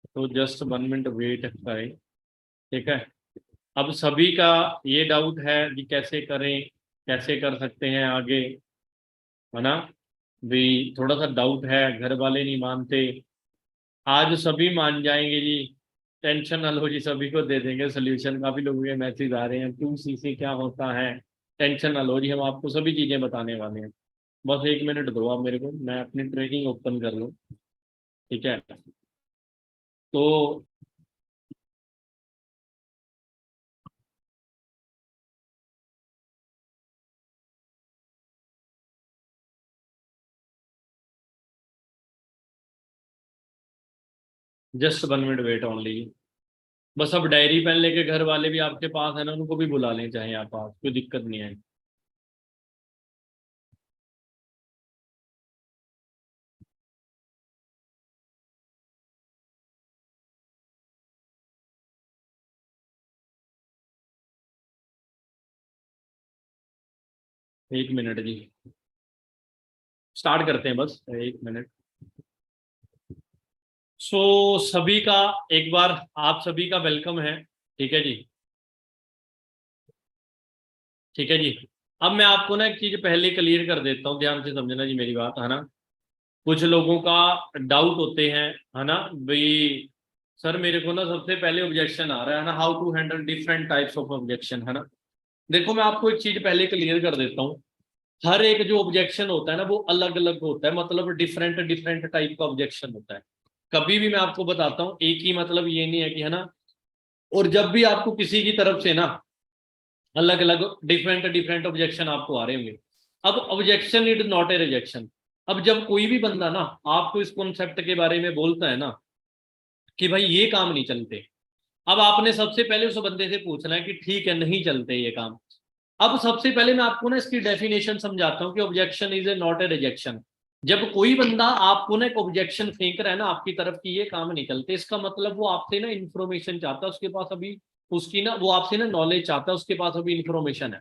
तो जस्ट 1 मिनट वेट करें, ठीक है। अब सभी का ये डाउट है कि कैसे करें, कैसे कर सकते हैं आगे, है ना। भी थोड़ा सा डाउट है, घर वाले नहीं मानते। आज सभी मान जाएंगे जी, टेंशन ना लो जी, सभी को दे देंगे सोल्यूशन। काफी लोगों के मैसेज आ रहे हैं 2cc क्या होता है, टेंशन ना लो जी, हम आपको सभी चीजें बताने वाले हैं। बस 1 मिनट दो आप मेरे को, मैं अपनी ट्रेनिंग ओपन कर लूँ, ठीक है। तो जस्ट 1 मिनट वेट ओनली। बस अब डायरी पेन लेके घर वाले भी आपके पास है ना, उनको भी बुला लें चाहे आप पास, कोई दिक्कत नहीं है। एक मिनट जी, स्टार्ट करते हैं बस 1 मिनट। सो सभी का एक बार आप सभी का वेलकम है, ठीक है जी, ठीक है जी। अब मैं आपको ना एक चीज पहले क्लियर कर देता हूँ, ध्यान से समझना जी मेरी बात, है ना। कुछ लोगों का डाउट होते हैं, है ना भाई, सर मेरे को ना सबसे पहले ऑब्जेक्शन आ रहा है ना, how to handle different types of objection, है ना। देखो मैं आपको एक चीज पहले क्लियर कर देता हूँ, हर एक जो ऑब्जेक्शन होता है ना वो अलग अलग होता है, मतलब डिफरेंट डिफरेंट टाइप का ऑब्जेक्शन होता है। कभी भी मैं आपको बताता हूँ एक ही मतलब ये नहीं है कि, है ना। और जब भी आपको किसी की तरफ से ना अलग अलग डिफरेंट डिफरेंट ऑब्जेक्शन आपको आ रहे होंगे, अब objection is not a rejection. अब जब कोई भी बंदा ना आपको इस कॉन्सेप्ट के बारे में बोलता है ना कि भाई ये काम नहीं चलते, अब आपने सबसे पहले उस बंदे से पूछना है कि ठीक है नहीं चलते ये काम। अब सबसे पहले मैं आपको ना इसकी डेफिनेशन समझाता हूँ कि objection is a not a rejection. जब कोई बंदा आपको ना एक ऑब्जेक्शन फेंक रहा है ना आपकी तरफ की ये काम नहीं चलते, इसका मतलब वो आपसे ना इंफॉर्मेशन चाहता है, उसके पास अभी उसकी ना वो आपसे ना नॉलेज चाहता है, उसके पास अभी इंफॉर्मेशन है।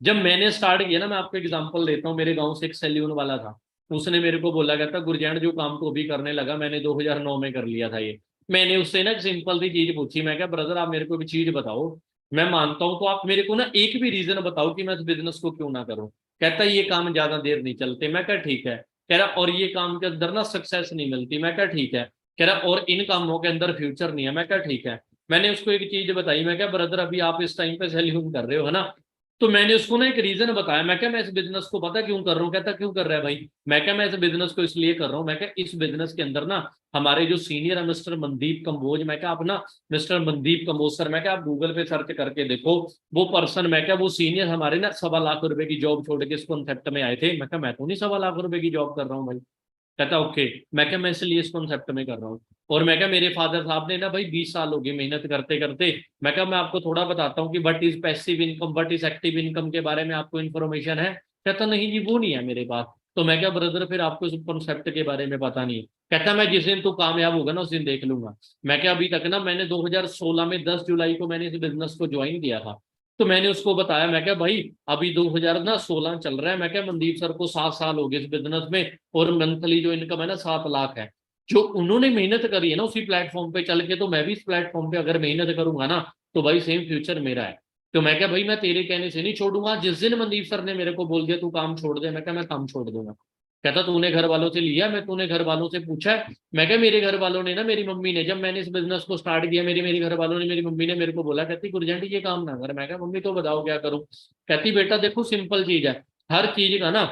जब मैंने स्टार्ट किया ना, मैं आपको एग्जांपल देता हूँ, मेरे गांव से एक सैल्यून वाला था, उसने मेरे को बोला कहता गुरजैन जो काम तो अभी करने लगा मैंने 2009 में कर लिया था ये। मैंने उससे ना सिंपल सी चीज पूछी, मैं क्या ब्रदर आप मेरे को एक चीज बताओ, मैं मानता हूँ तो आप मेरे को ना एक भी रीजन बताओ कि मैं इस बिजनेस को क्यों ना करूं। कहता ये काम ज्यादा देर नहीं चलते, मैं क्या ठीक है। कह रहा और ये काम के अंदर ना सक्सेस नहीं मिलती, मैं क्या ठीक है। कह रहा और इन कामों के अंदर फ्यूचर नहीं है, मैं क्या ठीक है। मैंने उसको एक चीज बताई, मैं क्या ब्रदर अभी आप इस टाइम पे सैल्यून कर रहे हो, है ना। तो मैंने उसको ना एक रीजन बताया, मैं क्या मैं इस बिजनेस को पता क्यों कर रहा हूँ। कहता क्यों कर रहा है भाई। मैं क्या मैं इस बिजनेस को इसलिए कर रहा हूँ, मैं क्या इस बिजनेस के अंदर ना हमारे जो सीनियर है मिस्टर मनदीप कंबोज, मैं क्या आप ना मिस्टर मनदीप कंबोज सर, मैं क्या आप गूगल पे सर्च करके देखो वो पर्सन, मैं क्या वो सीनियर हमारे ना 1.25 लाख की जॉब छोड़ के इस कॉन्सेप्ट में आए थे। मैं क्या मैं तो नहीं 1.25 लाख की जॉब कर रहा हूँ भाई। कहता ओके। मैं क्या मैं इसलिए इस कॉन्सेप्ट में कर रहा हूँ। और मैं क्या मेरे फादर साहब ने ना भाई 20 साल हो गए मेहनत करते करते। मैं क्या मैं आपको थोड़ा बताता हूँ कि what is passive income what is active income के बारे में आपको इन्फॉर्मेशन है। कहता नहीं जी वो नहीं है मेरे पास। तो मैं क्या ब्रदर फिर आपको इस कॉन्सेप्ट के बारे में पता नहीं है। कहता मैं जिस दिन तू कामयाब होगा ना उस दिन देख लूंगा। मैं क्या अभी तक ना मैंने 2016 में 10 जुलाई को मैंने इस बिजनेस को ज्वाइन किया था। तो मैंने उसको बताया, मैं क्या भाई अभी 2016 चल रहा है, मैं क्या मनदीप सर को 7 साल हो गए इस बिजनेस में और मंथली जो इनकम है ना 7 लाख है। जो उन्होंने मेहनत करी है ना उसी प्लेटफॉर्म पे चल के, तो मैं भी इस प्लेटफॉर्म पे अगर मेहनत करूंगा ना तो भाई सेम फ्यूचर मेरा है। तो मैं क्या भाई मैं तेरे कहने से नहीं छोड़ूंगा, जिस दिन मनदीप सर ने मेरे को बोल दिया तू काम छोड़ दे, मैं क्या मैं काम छोड़ दूंगा। कहता तूने घर वालों से लिया, मैं तूने घर वालों से पूछा है। मैं क्या मेरे घर वालों ने ना मेरी मम्मी ने जब मैंने इस बिजनेस को स्टार्ट किया मेरी मेरे घर वालों ने मेरी मम्मी ने मेरे को बोला, कहती गुरजंटी ये काम ना कर। मैं क्या मम्मी तो बताओ क्या करूं। कहती बेटा देखो सिंपल चीज है, हर चीज का ना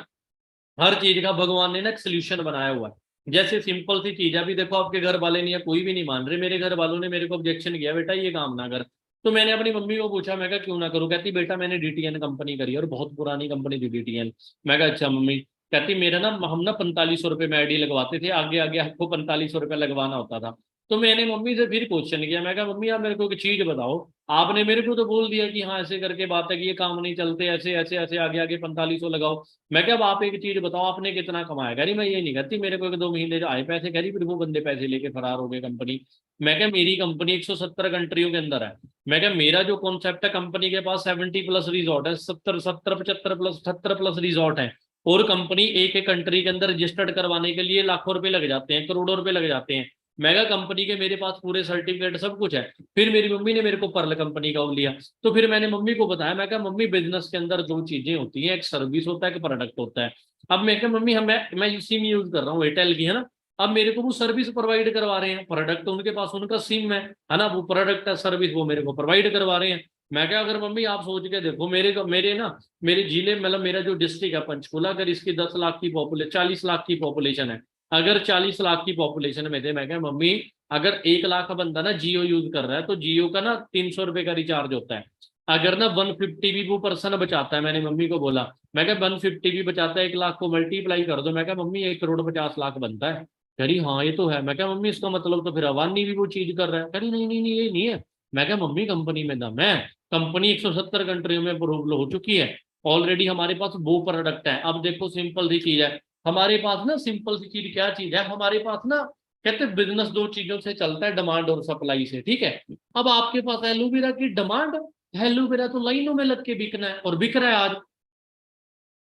हर चीज का भगवान ने ना एक सोल्यूशन बनाया हुआ है। जैसे सिंपल सी चीज है, अभी देखो आपके घर वाले नहीं है कोई भी नहीं मान रहे, मेरे घर वालों ने मेरे को ऑब्जेक्शन किया बेटा ये काम ना कर। तो मैंने अपनी मम्मी को पूछा, मैं क्या क्यों ना करूं। कहती बेटा मैंने डीटीएन कंपनी करी और बहुत पुरानी कंपनी थी डीटीएन। मैं कहा अच्छा मम्मी। कहती मेरा ना हम ना 4500 रुपये में आईडी लगवाते थे, आगे आगे आपको 4500 रुपये लगवाना होता था। तो मैंने मम्मी से फिर क्वेश्चन किया, मैं कहा मम्मी आप मेरे को एक चीज बताओ, आपने मेरे को तो बोल दिया कि हाँ ऐसे करके बात है कि ये काम नहीं चलते ऐसे ऐसे ऐसे आगे आगे 4500 लगाओ। मैं क्या अब आप एक चीज बताओ आपने कितना कमाया। कह रही मैं ये नहीं करती, मेरे को 1-2 महीने जो आए पैसे, कह रही फिर वो बंदे पैसे लेके फरार हो गए कंपनी। मैं क्या मेरी कंपनी 170 कंट्रियों के अंदर है। मैं क्या मेरा जो कॉन्सेप्ट है कंपनी के पास 70+ रिजॉर्ट है, 70 75+ 78+ रिजॉर्ट है। और कंपनी एक एक कंट्री के अंदर रजिस्टर्ड करवाने के लिए लाखों रुपए लग जाते हैं, करोड़ों रुपए लग जाते हैं। मेगा कंपनी के मेरे पास पूरे सर्टिफिकेट सब कुछ है। फिर मेरी मम्मी ने मेरे को पर्ल कंपनी का लिया। तो फिर मैंने मम्मी को बताया, मैं क्या मम्मी बिजनेस के अंदर दो चीजें होती हैं, एक सर्विस होता है एक प्रोडक्ट होता है। अब मैं क्या मम्मी हम मैं सिम यूज कर रहा हूँ एयरटेल की, है ना। अब मेरे को वो सर्विस प्रोवाइड करवा रहे हैं, प्रोडक्ट तो उनके पास उनका सिम है ना, वो प्रोडक्ट है सर्विस वो मेरे को प्रोवाइड करवा रहे हैं। मैं क्या अगर मम्मी आप सोच के देखो मेरे जिले मतलब मेरा जो डिस्ट्रिक्ट है पंचकुला, अगर इसकी 10 लाख की पॉपुलेशन 40 लाख की पॉपुलेशन है, अगर 40 लाख की पॉपुलेशन में थे, मैं क्या मम्मी अगर 1 लाख का बंदा ना जियो यूज कर रहा है तो जियो का ना 300 रुपए का रिचार्ज होता है। अगर ना 150 भी वो पर्सन बचाता है, मैंने मम्मी को बोला मैं क्या 150 भी बचाता है 1 लाख को मल्टीप्लाई कर दो, मैं क्या मम्मी 1,50,50,00,000 बनता है। कह रही हाँ ये तो है। मैं क्या मम्मी इसका मतलब तो फिर अवानी भी वो चीज कर रहा है। कह रही नहीं नहीं नहीं ये नहीं है। मैं क्या मम्मी कंपनी में दम है, कंपनी 170 कंट्रियों में अप्रूवल हो चुकी है, ऑलरेडी हमारे पास वो प्रोडक्ट है। अब देखो सिंपल सी चीज है हमारे पास ना, सिंपल सी चीज क्या चीज है हमारे पास ना, कहते हैं बिजनेस दो चीजों से चलता है, डिमांड और सप्लाई से, ठीक है। अब आपके पास एलोवेरा की डिमांड, एलोवेरा तो लाइनों में लग के बिकना है और बिक रहा है आज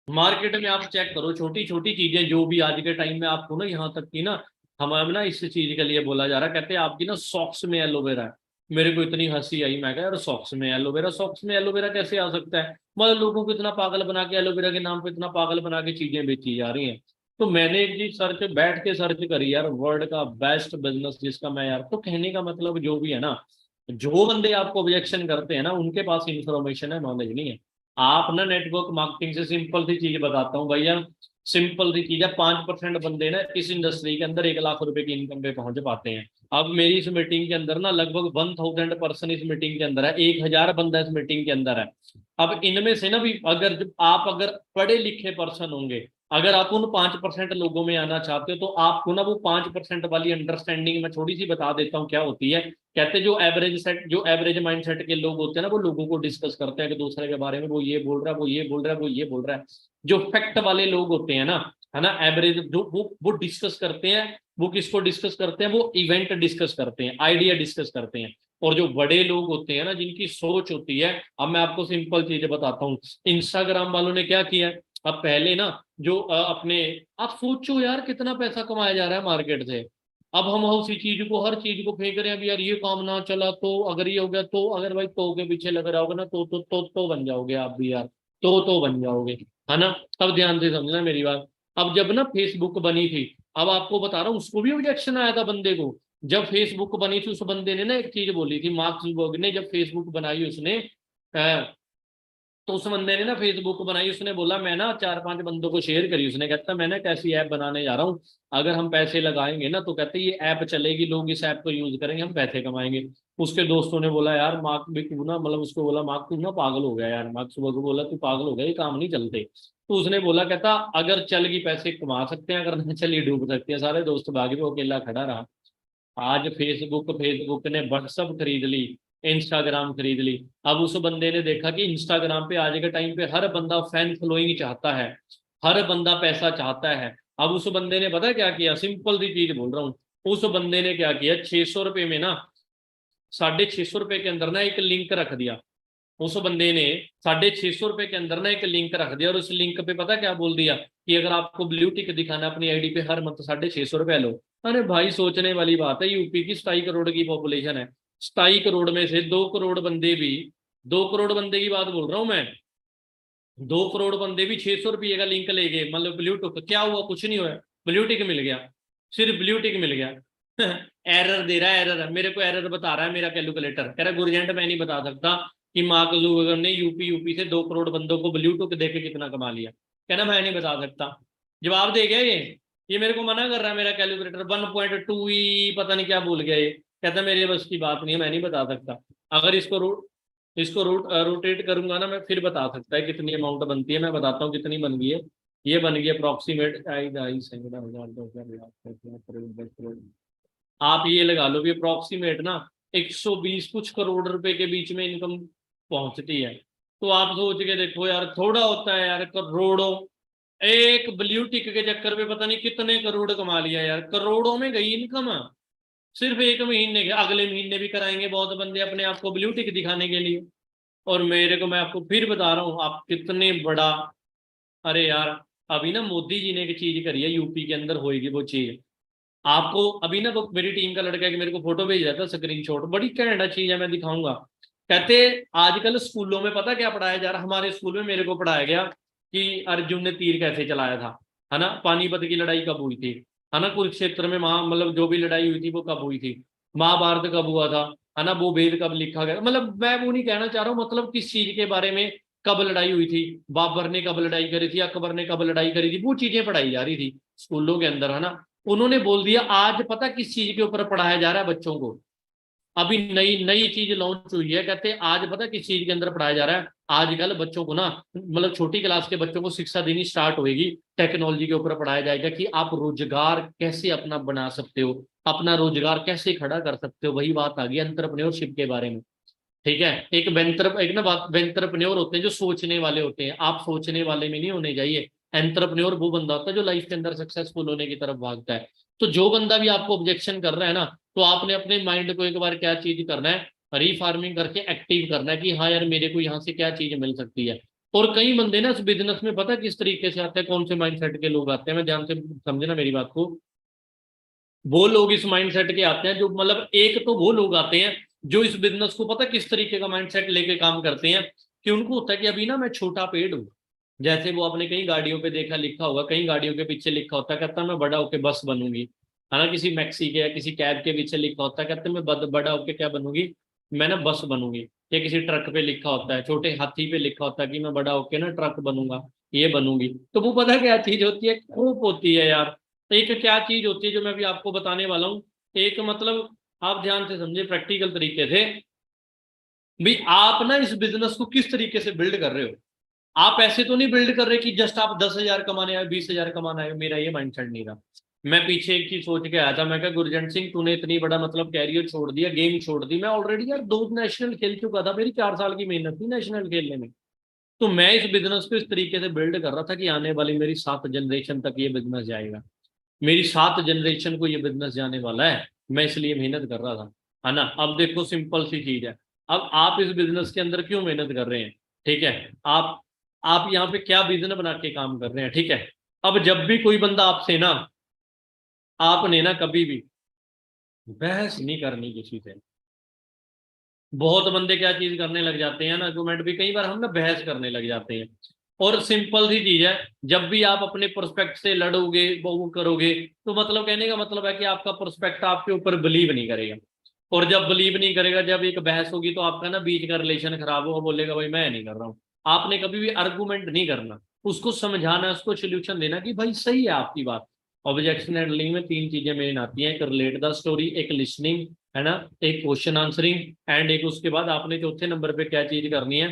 मार्केट में। आप चेक करो छोटी छोटी चीजें जो भी आज के टाइम में आपको ना, यहाँ तक कि ना हमारे ना इस चीज के लिए बोला जा रहा है, कहते हैं आपकी ना सॉक्स में एलोवेरा है। मेरे को इतनी हंसी आई, मैं कहा यार सॉक्स में एलोवेरा, सॉक्स में एलोवेरा कैसे आ सकता है। मतलब लोगों को इतना पागल बना के, एलोवेरा के नाम पे इतना पागल बना के चीजें बेची जा रही हैं। तो मैंने एक चीज सर्च बैठ के सर्च करी यार, वर्ल्ड का बेस्ट बिजनेस जिसका मैं यार, तो कहने का मतलब जो भी है ना, जो बंदे आपको ऑब्जेक्शन करते हैं ना उनके पास इंफॉर्मेशन है, नॉलेज नहीं है। आप ना नेटवर्क मार्केटिंग से सिंपल सी चीज बताता हूँ भैया, सिंपल सी चीज है, 5% बंदे ना इस इंडस्ट्री के अंदर 1 लाख रुपए की इनकम पे पहुंच पाते हैं। अब मेरी इस मीटिंग के अंदर ना लगभग 1000 पर्सन इस मीटिंग के अंदर है, 1000 बंदा इस मीटिंग के अंदर है। अब इनमें से ना भी अगर जब आप अगर पढ़े लिखे पर्सन होंगे, अगर आप उन 5% लोगों में आना चाहते हो तो आपको ना वो 5% वाली अंडरस्टैंडिंग मैं थोड़ी सी बता देता हूँ क्या होती है। कहते हैं जो एवरेज माइंडसेट के लोग होते हैं ना, वो लोगों को डिस्कस करते हैं कि दूसरे के बारे में, वो ये बोल रहा है, वो ये बोल रहा है, वो ये बोल रहा है। जो फैक्ट वाले लोग होते हैं ना, है ना, एवरेज जो वो डिस्कस करते हैं, वो किसको डिस्कस करते हैं, वो इवेंट डिस्कस करते हैं, आइडिया डिस्कस करते हैं। और जो बड़े लोग होते हैं ना, जिनकी सोच होती है, अब मैं आपको सिंपल चीजें बताता हूँ। इंस्टाग्राम वालों ने क्या किया है, अब पहले ना जो अपने, आप सोचो यार कितना पैसा कमाया जा रहा है मार्केट से। अब हम उसी चीज को, हर चीज को फेंक रहे हैं, अभी यार ये काम ना चला तो, अगर ये हो गया तो, अगर भाई तो के पीछे लग रहा होगा ना तो बन जाओगे आप भी यार, तो बन जाओगे, है ना। अब ध्यान से समझना मेरी बात। अब जब ना फेसबुक बनी थी, अब आपको बता रहा हूँ, उसको भी ऑब्जेक्शन आया था बंदे को। जब फेसबुक बनी थी उस बंदे ने ना एक चीज बोली थी, मार्क जुकरबर्ग ने जब फेसबुक बनाई उसने, तो उस बंदे ने ना फेसबुक बनाई, उसने बोला मैं ना 4-5 बंदों को शेयर करी, उसने कहता मैं ना एक ऐसी ऐप बनाने जा रहा हूँ, अगर हम पैसे लगाएंगे ना तो कहते ये ऐप चलेगी, लोग इस ऐप को यूज करेंगे, हम पैसे कमाएंगे। उसके दोस्तों ने बोला यार मार्क भी तू ना, मतलब उसको बोला मार्क तू ना पागल हो गया यार, मार्क सुबह को बोला तू पागल हो गया, ये काम नहीं चलते। तो उसने बोला कहता अगर चलेगी पैसे कमा सकते हैं, अगर नहीं चली डूब सकती है। सारे दोस्त भागे, वो अकेला खड़ा रहा। आज फेसबुक ने व्हाट्सअप खरीद ली, इंस्टाग्राम खरीद ली। अब उस बंदे ने देखा कि इंस्टाग्राम पे आज के टाइम पे हर बंदा फैन फॉलोइंग चाहता है, हर बंदा पैसा चाहता है। अब उस बंदे ने पता क्या किया, सिंपल सी चीज बोल रहा हूँ, उस बंदे ने क्या किया, 600 रुपये में ना, 650 रुपये के अंदर ना एक लिंक रख दिया। उस बंदे ने 650 रुपये के अंदर ना एक लिंक रख दिया, और उस लिंक पे पता क्या बोल दिया कि अगर आपको ब्लू टिक दिखाना अपनी आईडी पे हर मंथ 650 रुपये लो। अरे भाई सोचने वाली बात है, यूपी की 27 करोड़ की पॉपुलेशन है, 27 करोड़ में से 2 करोड़ बंदे भी, 2 करोड़ बंदे की बात बोल रहा हूं मैं, 2 करोड़ बंदे भी 600 रुपये का लिंक ले गए, मतलब ब्लू टिक, क्या हुआ, कुछ नहीं हुआ, ब्लू टिक मिल गया, सिर्फ ब्लू टिक मिल गया। एरर दे रहा है, एरर मेरे को एरर बता रहा है मेरा कैलकुलेटर, कह रहा गुरजेंट मैं नहीं बता सकता कि मार्क जुकरबर्ग ने यूपी से 2 करोड़ बंदों को ब्लू टिक देके कितना कमा लिया। कहना मैं नहीं बता सकता, जवाब दे गया ये मेरे को मना कर रहा है मेरा कैलकुलेटर, 1.2 ही पता नहीं क्या भूल गया ये, कहता मेरे बस की बात नहीं है, मैं नहीं बता सकता। अगर इसको रोटेट करूंगा ना मैं, फिर बता सकता है कितनी अमाउंट बनती है। मैं बताता हूँ कितनी बन गई है, ये बन गई अप्रोक्सीमेट, आप ये लगा लो कि अप्रोक्सीमेट ना 120 कुछ करोड़ रुपए के बीच में इनकम पहुंचती है। तो आप सोच के देखो यार, थोड़ा होता है यार, करोड़ों, एक ब्लू टिक के चक्कर पे पता नहीं कितने करोड़ कमा लिया यार, करोड़ों में गई इनकम सिर्फ एक महीने के। अगले महीने भी कराएंगे बहुत बंदे अपने आप को ब्लू टिक दिखाने के लिए। और मेरे को, मैं आपको फिर बता रहा हूँ, आप कितने बड़ा, अरे यार अभी ना मोदी जी ने एक चीज करी है यूपी के अंदर, होएगी वो चीज आपको। अभी ना वो मेरी टीम का लड़का है कि मेरे को फोटो भेज रहा था, स्क्रीनशॉट, बड़ी घैंटा चीज है, मैं दिखाऊंगा। कहते आजकल स्कूलों में पता क्या पढ़ाया जा रहा, हमारे स्कूल में मेरे को पढ़ाया गया कि अर्जुन ने तीर कैसे चलाया था, है ना, पानीपत की लड़ाई कब हुई थी, है ना, कुरुक्षेत्र में मतलब जो भी लड़ाई हुई थी वो कब हुई थी, महाभारत कब हुआ था, है ना, वो वेद कब लिखा गया। मतलब मैं वो नहीं कहना चाह रहा हूँ, मतलब किस चीज के बारे में कब लड़ाई हुई थी, बाबर ने कब लड़ाई करी थी, अकबर ने कब लड़ाई करी थी, वो चीजें पढ़ाई जा रही थी स्कूलों के अंदर, है ना। उन्होंने बोल दिया आज पता किस चीज के ऊपर पढ़ाया जा रहा है बच्चों को, अभी नई चीज लॉन्च हुई है, कहते हैं आज पता किस चीज के अंदर पढ़ाया जा रहा है, आजकल बच्चों को ना, मतलब छोटी क्लास के बच्चों को शिक्षा देनी स्टार्ट होगी, टेक्नोलॉजी के ऊपर पढ़ाया जाएगा कि आप रोजगार कैसे अपना बना सकते हो, अपना रोजगार कैसे खड़ा कर सकते हो। वही बात आ गई एंटरप्रेन्योरशिप के बारे में, ठीक है। एक ना बात, एंटरप्रेन्योर होते हैं जो सोचने वाले होते हैं, आप सोचने वाले में नहीं होने चाहिए। एंटरप्रेन्योर वो बंदा होता है जो लाइफ के अंदर सक्सेसफुल होने की तरफ भागता है। तो जो बंदा भी आपको ऑब्जेक्शन कर रहा है ना, तो आपने अपने माइंड को एक बार क्या चीज करना है, रीफार्मिंग करके एक्टिव करना है कि हाँ यार मेरे को यहाँ से क्या चीज मिल सकती है। और कई बंदे ना इस बिजनेस में पता है किस तरीके से आते हैं, कौन से माइंडसेट के लोग आते हैं, मैं ध्यान से समझे ना मेरी बात को। वो लोग इस माइंडसेट के आते हैं जो, मतलब एक तो वो लोग आते हैं जो इस बिजनेस को पता किस तरीके का माइंडसेट लेके काम करते हैं, कि उनको होता है कि अभी ना मैं छोटा पेड़ हूँ। जैसे वो आपने कई गाड़ियों पे देखा, लिखा होगा, कई गाड़ियों के पीछे लिखा होता है, कहता है मैं बड़ा होके बस बनूंगी, है ना। किसी मैक्सी के या किसी कैब के पीछे लिखा होता है, कहते हैं मैं बड़ा होके क्या बनूंगी, मैं ना बस बनूंगी। या किसी ट्रक पे लिखा होता है, छोटे हाथी पे लिखा होता है कि मैं बड़ा होके ना ट्रक बनूंगा, ये बनूंगी। तो वो पता क्या चीज होती है, खूब होती है यार। एक क्या चीज होती है जो मैं भी आपको बताने वाला हूँ, एक मतलब आप ध्यान से समझे प्रैक्टिकल तरीके से, भाई आप ना इस बिजनेस को किस तरीके से बिल्ड कर रहे हो। आप ऐसे तो नहीं बिल्ड कर रहे कि जस्ट आप 10,000 कमाने आए, 20,000 कमाने आए, मेरा ये माइंडसेट नहीं था। मैं पीछे एक चीज सोच के आया था, मैं कहा गुरजंट सिंह तूने इतनी बड़ा मतलब कैरियर छोड़ दिया, गेम छोड़ दी। मैं ऑलरेडी यार 2 नेशनल खेल चुका था, मेरी 4 साल की मेहनत थी नेशनल खेलने में। तो मैं इस बिजनेस को इस तरीके से बिल्ड कर रहा था कि आने वाली मेरी 7 जनरेशन तक ये बिजनेस जाएगा, मेरी 7 जनरेशन को ये बिजनेस जाने वाला है। मैं इसलिए मेहनत कर रहा था, है ना। अब देखो सिंपल सी चीज है, अब आप इस बिजनेस के अंदर क्यों मेहनत कर रहे हैं, ठीक है। आप यहाँ पे क्या विजन बना के काम कर रहे हैं, ठीक है। अब जब भी कोई बंदा आपसे ना, आपने ना कभी भी बहस नहीं करनी किसी से। बहुत बंदे क्या चीज करने लग जाते हैं ना, आर्गुमेंट भी कई बार हम ना बहस करने लग जाते हैं। और सिंपल सी चीज है, जब भी आप अपने प्रोस्पेक्ट से लड़ोगे वो करोगे, तो मतलब कहने का मतलब है कि आपका प्रोस्पेक्ट आपके ऊपर बिलीव नहीं करेगा। और जब बिलीव नहीं करेगा, जब एक बहस होगी तो आपका ना बीच का रिलेशन खराब होगा, बोलेगा भाई मैं नहीं कर रहा हूँ। आपने कभी भी आर्गुमेंट नहीं करना, उसको समझाना, उसको सोल्यूशन देना कि भाई सही है आपकी बात। ऑब्जेक्शन हैंडलिंग में 3 चीजें मेन आती हैं, एक रिलेट द स्टोरी, एक लिसनिंग, है ना, एक क्वेश्चन आंसरिंग, एंड एक उसके बाद आपने चौथे नंबर पे क्या चीज करनी है,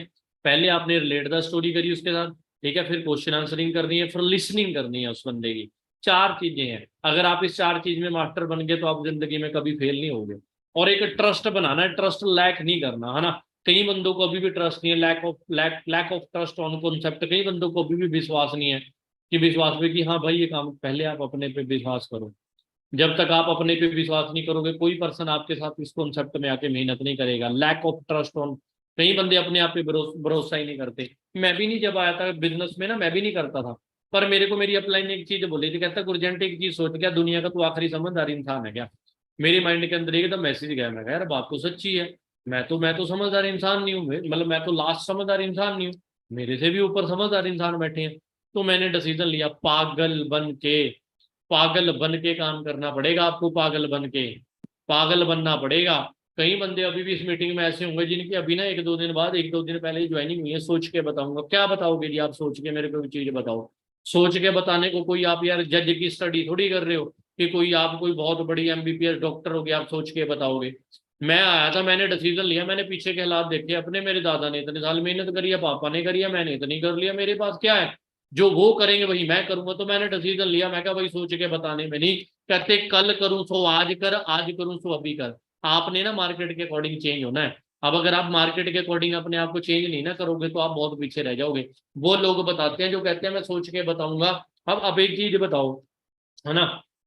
पहले आपने रिलेट द स्टोरी करी उसके साथ, ठीक है, फिर क्वेश्चन आंसरिंग करनी है, फिर लिसनिंग करनी है उस बंदे की। 4 चीजें हैं, अगर आप इस 4 चीज में मास्टर बन गए तो आप जिंदगी में कभी फेल नहीं होगे। और एक ट्रस्ट बनाना है, ट्रस्ट लैक नहीं करना, है ना। कई बंदों को अभी भी ट्रस्ट नहीं है, lack of trust on concept. कई बंदों को अभी भी विश्वास नहीं है कि विश्वास पे कि हाँ भाई ये काम, पहले आप अपने पे विश्वास करो। जब तक आप अपने पे विश्वास नहीं करोगे, कोई पर्सन आपके साथ इस कॉन्सेप्ट में आके मेहनत नहीं करेगा। लैक ऑफ ट्रस्ट ऑन, कई बंदे अपने आप पे भरोसा ही नहीं करते। मैं भी नहीं, जब आया था बिजनेस में ना, मैं भी नहीं करता था। पर मेरे को मेरी अपलाइन ने एक चीज बोली थी, कहता गुरजंट एक चीज सोच, क्या दुनिया का तू आखिरी समझदार इंसान है क्या। मेरे माइंड के अंदर एकदम मैसेज गया, मैं कहा यार बात तो सच्ची है। मैं तो समझदार इंसान नहीं हूँ, मतलब मैं तो लास्ट समझदार इंसान नहीं हूँ, मेरे से भी ऊपर समझदार इंसान बैठे हैं। तो मैंने डिसीजन लिया, पागल बन के काम करना पड़ेगा आपको, पागल बनना पड़ेगा। कई बंदे अभी भी इस मीटिंग में ऐसे होंगे जिनकी अभी ना 1-2 दिन बाद, 1-2 दिन पहले ही ज्वाइनिंग हुई है। सोच के बताऊंगा, क्या बताओगे जी आप, सोच के मेरे को चीज बताओ। सोच के बताने को कोई आप यार जज की स्टडी थोड़ी कर रहे हो कि कोई आप कोई बहुत बड़ी MBBS डॉक्टर हो गया, आप सोच के बताओगे। मैं आया था, मैंने डिसीजन लिया, मैंने पीछे के हालात देखे अपने, मेरे दादा ने इतने साल मेहनत करी है, पापा ने करी है, मैंने इतनी कर लिया, मेरे पास क्या है, जो वो करेंगे वही मैं करूंगा। तो मैंने डिसीजन लिया, मैं क्या भाई सोच के बताने में नहीं, कहते कल करूं सो आज कर, आज करूं सो अभी कर। आपने ना मार्केट के अकॉर्डिंग चेंज होना है। अब अगर आप मार्केट के अकॉर्डिंग अपने आप को चेंज नहीं ना करोगे तो आप बहुत पीछे रह जाओगे। वो लोग बताते हैं जो कहते हैं मैं सोच के बताऊंगा। अब एक चीज बताओ, है ना,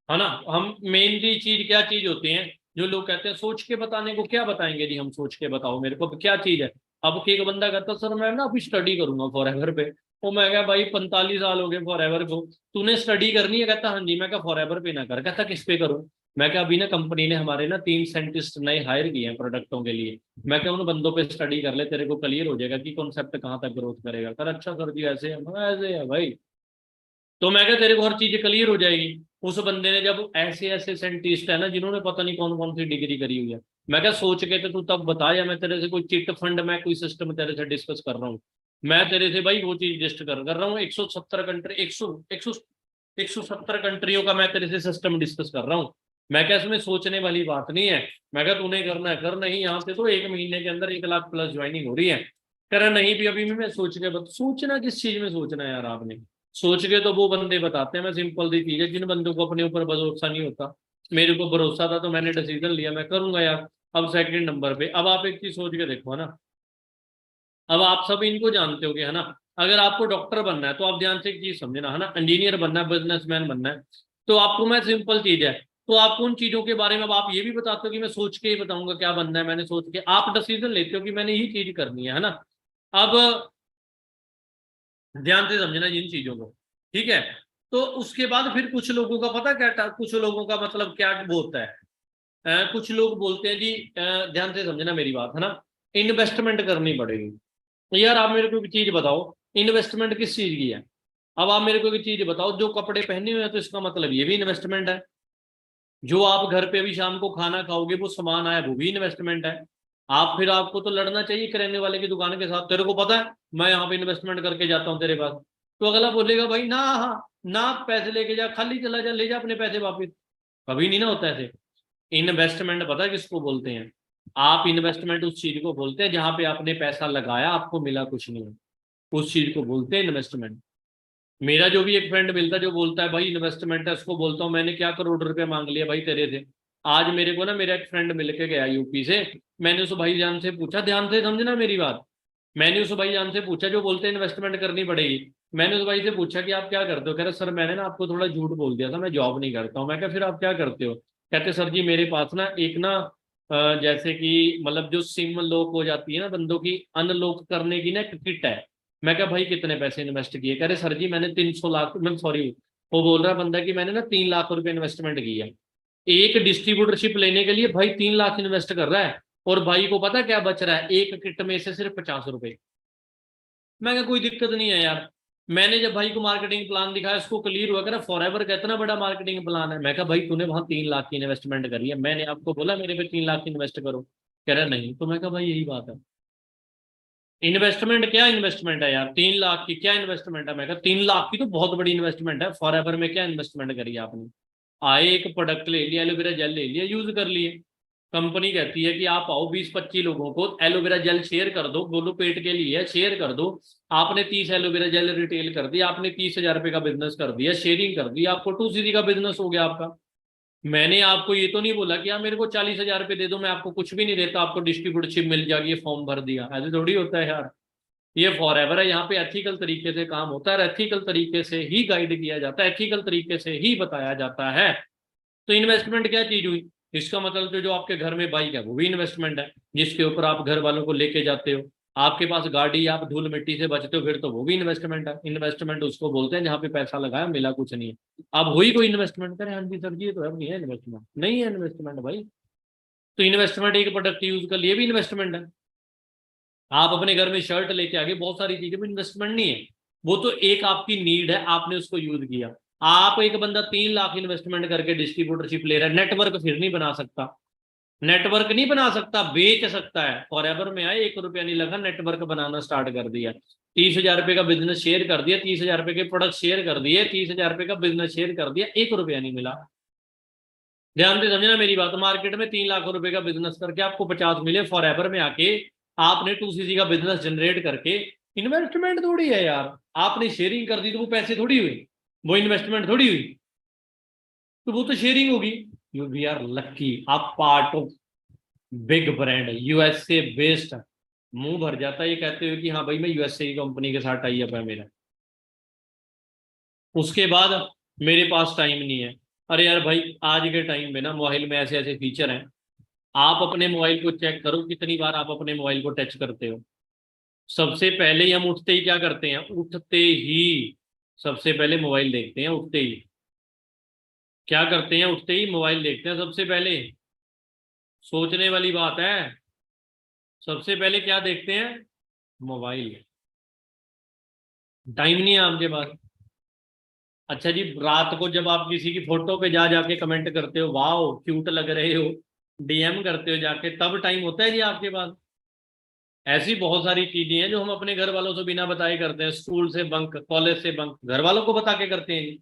है ना, हम मेनली चीज क्या चीज होती है, जो लोग कहते हैं सोच के बताने को, क्या बताएंगे जी हम, सोच के बताओ मेरे को क्या चीज है। अब एक बंदा कहता सर मैं ना अभी स्टडी करूंगा फॉरएवर पे। तो मैं क्या भाई 45 साल हो गए फॉरएवर को, तूने स्टडी करनी है, कहता हाँ जी। मैं क्या फॉरएवर पे ना कर, कहता किस पे करूं। मैं क्या अभी ना कंपनी ने हमारे ना 3 साइंटिस्ट नए हायर किए हैं प्रोडक्टों के लिए। मैं क्या उन बंदों पे स्टडी कर ले, तेरे को क्लियर हो जाएगा कि कॉन्सेप्ट कहाँ तक ग्रोथ करेगा। सर अच्छा सर जी ऐसे है, ऐसे है भाई। तो मैं क्या तेरे को हर चीज क्लियर हो जाएगी। उस बंदे ने, जब ऐसे ऐसे साइंटिस्ट है ना जिन्होंने पता नहीं कौन कौन सी डिग्री करी हुई है, मैं क्या सोच के तो तू तब बता, या मैं तेरे से कोई चिट फंड में कोई सिस्टम तेरे से डिस्कस कर रहा हूँ। मैं तेरे से भाई वो चीज डिस्कस कर रहा हूँ, 170 कंट्री 170 कंट्रियों का मैं तेरे से सिस्टम डिस्कस कर रहा हूँ। मैं क्या इसमें सोचने वाली बात नहीं है। मैं क्या तूने करना है कर, नहीं यहाँ से तो 1 महीने के अंदर 1 लाख प्लस ज्वाइनिंग हो रही है। कह रहा नहीं भी अभी भी मैं सोच के सोचना किस चीज में सोचना है यार आपने? सोच के तो वो बंदे बताते हैं, मैं सिंपल सी चीज है, जिन बंदों को अपने ऊपर भरोसा नहीं होता। मेरे को भरोसा था तो मैंने डिसीजन लिया, मैं करूंगा यार। अब सेकंड नंबर पे अब आप एक चीज सोच के देखो है ना, अब आप सब इनको जानते होगे है ना, अगर आपको डॉक्टर बनना है तो आप ध्यान से एक चीज समझना है ना, इंजीनियर बनना है, बिजनेसमैन बनना है, तो आपको मैं सिंपल चीज है, तो आपको उन चीजों के बारे में अब आप ये भी बताते हो कि मैं सोच के ही बताऊंगा क्या बनना है, मैंने सोच के, आप डिसीजन लेते हो कि मैंने यही चीज करनी है ना। अब ध्यान से समझना इन चीजों को, ठीक है। तो उसके बाद फिर कुछ लोगों का पता क्या, कुछ लोगों का मतलब क्या वो होता है, कुछ लोग बोलते हैं जी, ध्यान से समझना मेरी बात है ना, इन्वेस्टमेंट करनी पड़ेगी। यार आप मेरे को एक चीज बताओ, इन्वेस्टमेंट किस चीज की है? अब आप मेरे को एक चीज बताओ, जो कपड़े पहने हुए हैं तो इसका मतलब ये भी इन्वेस्टमेंट है, जो आप घर पे अभी शाम को खाना खाओगे वो सामान आया वो भी इन्वेस्टमेंट है। आप फिर आपको तो लड़ना चाहिए किराने वाले की दुकान के साथ, तेरे को पता है मैं यहाँ पे इन्वेस्टमेंट करके जाता हूँ तेरे पास, तो अगला बोलेगा भाई ना, हाँ ना, पैसे लेके जा, खाली चला जा, ले जा अपने पैसे वापिस। कभी नहीं ना होता ऐसे। इन्वेस्टमेंट पता है किसको बोलते हैं? आप इन्वेस्टमेंट उस चीज को बोलते हैं जहां पे आपने पैसा लगाया आपको मिला कुछ नहीं, उस चीज को बोलते हैं इन्वेस्टमेंट। मेरा जो भी एक फ्रेंड मिलता है जो बोलता है भाई इन्वेस्टमेंट है, उसको बोलता हूँ मैंने क्या करोड़ रुपए मांग लिया भाई तेरे से। आज मेरे को ना मेरा एक फ्रेंड मिल के गया यूपी से, मैंने उस भाईजान से पूछा, ध्यान से समझना मेरी बात, मैंने उस भाईजान से पूछा जो बोलते हैं इन्वेस्टमेंट करनी पड़ेगी, मैंने उस भाई से पूछा कि आप क्या करते हो? कह रहे सर मैंने ना आपको थोड़ा झूठ बोल दिया था, मैं जॉब नहीं करता हूँ। मैं कहा फिर आप क्या करते हो? कहते सर जी मेरे पास ना एक ना जैसे कि मतलब जो सिम लॉक हो जाती है ना बंदों की, अनलॉक करने की ना एक किट है। मैं क्या भाई कितने पैसे इन्वेस्ट किए? कह रहे सर जी मैंने 300 लाख, मैं सॉरी, वो बोल रहा बंदा कि मैंने ना 3 लाख रुपए इन्वेस्टमेंट की है। एक डिस्ट्रीब्यूटरशिप लेने के लिए भाई 3 लाख इन्वेस्ट कर रहा है, और भाई को पता क्या बच रहा है एक किट में से? सिर्फ 50 रुपए। मैं क्या कोई दिक्कत नहीं है यार। मैंने जब भाई को मार्केटिंग प्लान दिखाया उसको क्लियर हुआ, कह रहा फॉरएवर का इतना बड़ा मार्केटिंग प्लान है। मैं कहा भाई तूने वहां 3 लाख की इन्वेस्टमेंट करी है, मैंने आपको बोला मेरे पे 3 लाख इन्वेस्ट करो? कह रहा नहीं। तो मैं कहा भाई यही बात है, इन्वेस्टमेंट क्या इन्वेस्टमेंट है यार? 3 लाख की क्या इन्वेस्टमेंट है? मैं कहा 3 लाख की तो बहुत बड़ी इन्वेस्टमेंट है, फॉरएवर में क्या इन्वेस्टमेंट करी आपने? आए एक प्रोडक्ट ले लिया, एलोवेरा जेल ले लिया, यूज कर लिए। कंपनी कहती है कि आप आओ 20-25 लोगों को एलोवेरा जेल शेयर कर दो, बोलो पेट के लिए शेयर कर दो। आपने 30 एलोवेरा जेल रिटेल कर दी, आपने 30,000 रुपए का बिजनेस कर दिया, शेयरिंग कर दी, आपको 2 सीसी का बिजनेस हो गया आपका। मैंने आपको ये तो नहीं बोला कि आप मेरे को 40,000 रुपए दे दो, मैं आपको कुछ भी नहीं देता, आपको डिस्ट्रीब्यूटरशिप मिल जाएगी, ये फॉर्म भर दिया। ऐसे थोड़ी होता है यार, ये फॉरएवर है, यहाँ पे एथिकल तरीके से काम होता है, एथिकल तरीके से ही गाइड किया जाता है, एथिकल तरीके से ही बताया जाता है। तो इन्वेस्टमेंट क्या चीज हुई? इसका मतलब जो आपके घर में बाइक है वो भी इन्वेस्टमेंट है, जिसके ऊपर आप घर वालों को लेके जाते हो। आपके पास गाड़ी, आप धूल मिट्टी से बचते हो, फिर तो वो भी इन्वेस्टमेंट है। इन्वेस्टमेंट उसको बोलते हैं जहाँ पे पैसा लगाया मिला कुछ नहीं है। अब हुई कोई इन्वेस्टमेंट करे, हाँ जी सर जी ये तो अब नहीं है इन्वेस्टमेंट, नहीं है इन्वेस्टमेंट भाई। तो इन्वेस्टमेंट एक प्रोडक्ट यूज कर लिए भी इन्वेस्टमेंट है। आप अपने घर में शर्ट लेके आगे, बहुत सारी चीजें भी इन्वेस्टमेंट नहीं है, वो तो एक आपकी नीड है, आपने उसको यूज किया। आप एक बंदा 3 लाख इन्वेस्टमेंट करके डिस्ट्रीब्यूटरशिप ले रहा है, नेटवर्क फिर नहीं बना सकता, नेटवर्क नहीं बना सकता, बेच सकता है। फॉरएवर में आए 1 रुपया नहीं लगा, नेटवर्क बनाना स्टार्ट कर दिया, 30,000 रुपए का बिजनेस शेयर कर दिया, 30,000 रुपए के प्रोडक्ट शेयर कर दिए, 30,000 रुपए का बिजनेस शेयर कर दिया, 1 रुपया नहीं मिला। ध्यान से समझना मेरी बात, मार्केट में 3 लाख रुपए का बिजनेस करके आपको 50 मिले, फॉरएवर में आके आपने 2 सीसी का बिजनेस जनरेट करके, इन्वेस्टमेंट थोड़ी है यार। आपने शेयरिंग कर दी तो वो पैसे थोड़ी हुई, वो इन्वेस्टमेंट थोड़ी हुई, तो वो तो शेयरिंग होगी। यू वी आर लक्की, आप part of big brand, USA based. मुंह भर जाता है ये कहते हुए कि हाँ भाई मैं यूएसए की कंपनी के साथ टाई अप है मेरा। उसके बाद मेरे पास टाइम नहीं है। अरे यार भाई आज के टाइम में ना मोबाइल में ऐसे ऐसे फीचर हैं, आप अपने मोबाइल को चेक करो कितनी बार आप अपने मोबाइल को टच करते हो। सबसे पहले ही हम उठते ही क्या करते हैं? उठते ही सबसे पहले मोबाइल देखते हैं, उठते ही क्या करते हैं? उठते ही मोबाइल देखते हैं सबसे पहले। सोचने वाली बात है, सबसे पहले क्या देखते हैं? मोबाइल। टाइम नहीं है आपके पास। अच्छा जी, रात को जब आप किसी की फोटो पे जा जाके कमेंट करते हो वाओ क्यूट लग रहे हो, डीएम करते हो जाके, तब टाइम होता है जी आपके पास? ऐसी बहुत सारी चीजें हैं जो हम अपने घर वालों से बिना बताए करते हैं, स्कूल से बंक, कॉलेज से बंक, घर वालों को बता के करते हैं जी।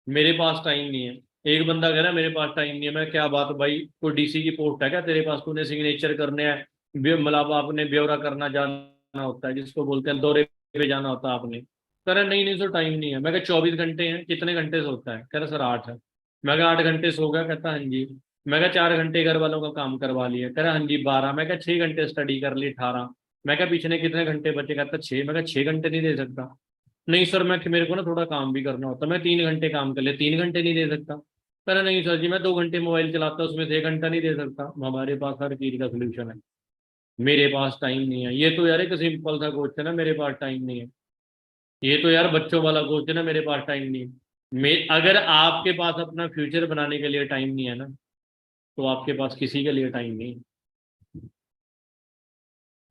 मेरे पास टाइम नहीं है। एक बंदा कह रहा है मेरे पास टाइम नहीं है, मैं क्या बात भाई, कोई डीसी की पोस्ट है क्या तेरे पास? तूने सिग्नेचर करने हैं, मतलब आपने ब्यौरा करना जानना होता है, जिसको बोलते हैं दौरे पे जाना होता है आपने। कह रहा नहीं नहीं सर टाइम नहीं है। मैं कहा 24 घंटे हैं, कितने घंटे से होता है? कह रहा सर 8 है। मैं कहा 8 घंटे सो गया? कहता हाँ जी। मैं कहा 4 घंटे घर वालों का काम करवा लिया? कह रहा हाँ जी 12। मैं कहा 6 घंटे स्टडी कर ली 18। मैं कहा पिछले कितने घंटे बचे? कहता 6। मैं कहा 6 घंटे नहीं दे सकता। नहीं सर मैं मेरे को ना थोड़ा काम भी करना होता, मैं 3 घंटे काम कर ले, 3 घंटे नहीं दे सकता। कह रहा नहीं सर जी मैं 2 घंटे मोबाइल चलाता हूँ, उसमें से 1 घंटा नहीं दे सकता। हमारे पास हर चीज का सोल्यूशन है, मेरे पास टाइम नहीं है। ये तो यार एक सिंपल सा क्वेश्चन है, मेरे पास टाइम नहीं है। ये तो यार बच्चों वाला क्वेश्चन है, मेरे पास टाइम नहीं है। अगर आपके पास अपना फ्यूचर बनाने के लिए टाइम नहीं है ना, तो आपके पास किसी के लिए टाइम नहीं है।